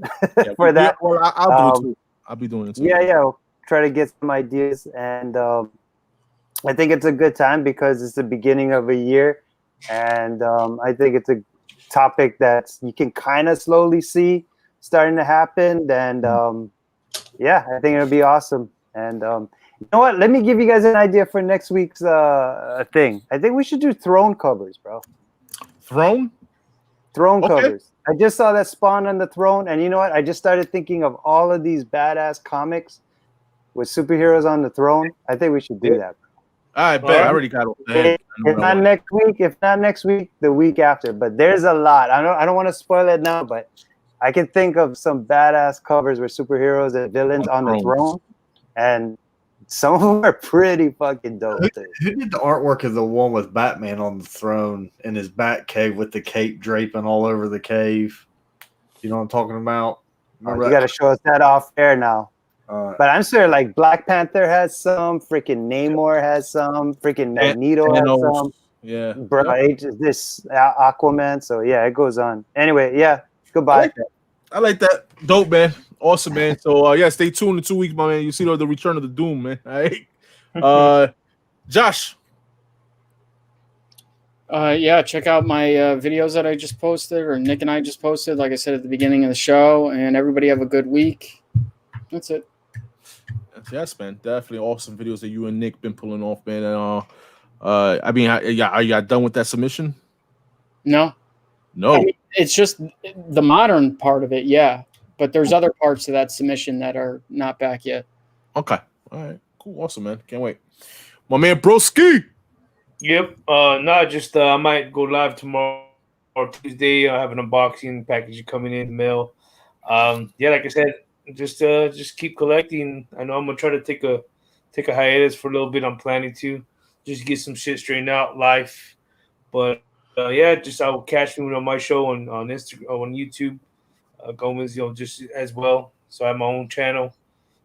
Speaker 4: for that.
Speaker 1: Well, I'll do it too. I'll be doing it too.
Speaker 4: Yeah. I'll try to get some ideas. And I think it's a good time because it's the beginning of a year. And I think it's a topic that you can kind of slowly see starting to happen. And I think it'll be awesome. And you know what? Let me give you guys an idea for next week's thing. I think we should do throne covers, bro.
Speaker 1: Throne
Speaker 4: covers. I just saw that Spawn on the throne. And you know what? I just started thinking of all of these badass comics with superheroes on the throne. I think we should do that.
Speaker 1: I bet. I already got it.
Speaker 4: If not next week, the week after. But there's a lot. I don't want to spoil it now, but I can think of some badass covers with superheroes and villains on the throne, and some of them are pretty fucking dope.
Speaker 5: Who did the artwork of the one with Batman on the throne in his bat cave with the cape draping all over the cave? You know what I'm talking about?
Speaker 4: You got to show us that off air now. But I'm sure like Black Panther has some, freaking Namor has some, freaking Magneto has some.
Speaker 1: Yeah.
Speaker 4: Bro, this Aquaman. So yeah, it goes on. Anyway, yeah. Goodbye.
Speaker 1: I like that. Dope, man. Awesome, man. So stay tuned in 2 weeks, my man. You see the return of the Doom, man. All right. Josh.
Speaker 2: Check out my videos that I just posted, or Nick and I just posted, like I said at the beginning of the show. And everybody have a good week. That's it.
Speaker 1: Yes, man. Definitely awesome videos that you and Nick been pulling off, man. And I mean, are you done with that submission?
Speaker 2: No. I mean, it's just the modern part of it, yeah. But there's other parts to that submission that are not back yet.
Speaker 1: Okay. All right. Cool. Awesome, man. Can't wait. My man Broski.
Speaker 3: Yep. I might go live tomorrow or Tuesday. I have an unboxing package coming in the mail. Like I said, just keep collecting. I know I'm gonna try to take a hiatus for a little bit. I'm planning to just get some shit straightened out life. But I will catch me on my show on Instagram, on YouTube. Gomez, just as well. So I have my own channel.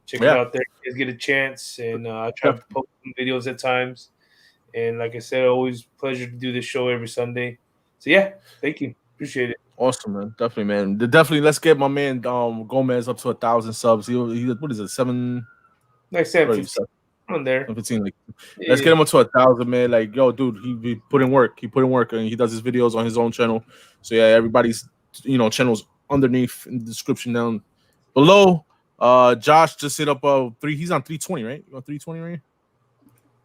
Speaker 3: Check it out there. You guys get a chance, and I try to post some videos at times. And like I said, always pleasure to do this show every Sunday. So thank you, appreciate it.
Speaker 1: Awesome, man. Definitely, man. Definitely, let's get my man Gomez up to 1,000 subs. He what is it, 7?
Speaker 3: Like 750. On there.
Speaker 1: 15. Like, let's get him up to 1,000, man. Like, yo, dude, he put in work. He put in work, and he does his videos on his own channel. So yeah, everybody's channels underneath in the description down below. Josh just hit up 3. He's on 320, right? You on 320 right?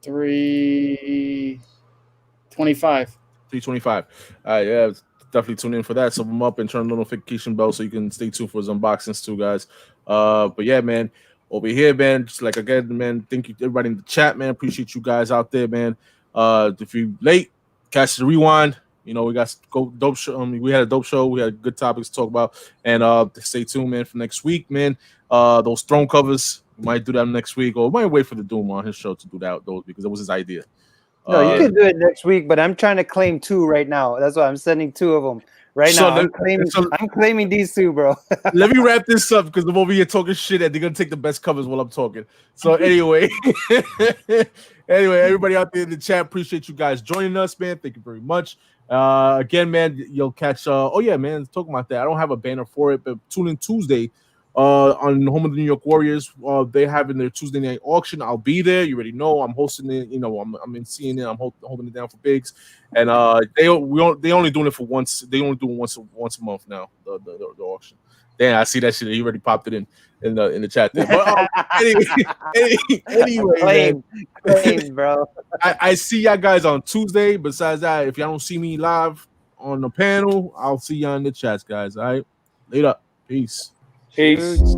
Speaker 2: 325.
Speaker 1: 325. Yeah, definitely tune in for that. So I'm up and turn the notification bell so you can stay tuned for his unboxings too, guys. But yeah, man. Over here, man, just like again, man, thank you to everybody in the chat, man. Appreciate you guys out there, man. If you're late, catch the rewind. We got dope show. We had a dope show. We had good topics to talk about. And stay tuned, man, for next week, man. Those throne covers, we might do that next week, or we might wait for the Doom on his show to do those because it was his idea.
Speaker 4: No, you can do it next week, but I'm trying to claim 2 right now. That's why I'm sending 2 of them. Right now, I'm claiming these 2, bro.
Speaker 1: Let me wrap this up because I'm over here talking shit and they're gonna take the best covers while I'm talking. So anyway, everybody out there in the chat, appreciate you guys joining us, man. Thank you very much. Again, man, you'll catch. Oh yeah, man, talking about that. I don't have a banner for it, but tune in Tuesday. On Home of the New York Warriors, they having their Tuesday night auction. I'll be there. You already know. I'm hosting it. I'm in seeing it. I'm holding it down for bigs, and they only doing it for once. They only do it once a month now. The auction. Damn, I see that shit. He already popped it in the chat there. But anyway,
Speaker 4: claim, bro.
Speaker 1: I see y'all guys on Tuesday. Besides that, if y'all don't see me live on the panel, I'll see y'all in the chats, guys. All right, later. Peace.
Speaker 3: Peace.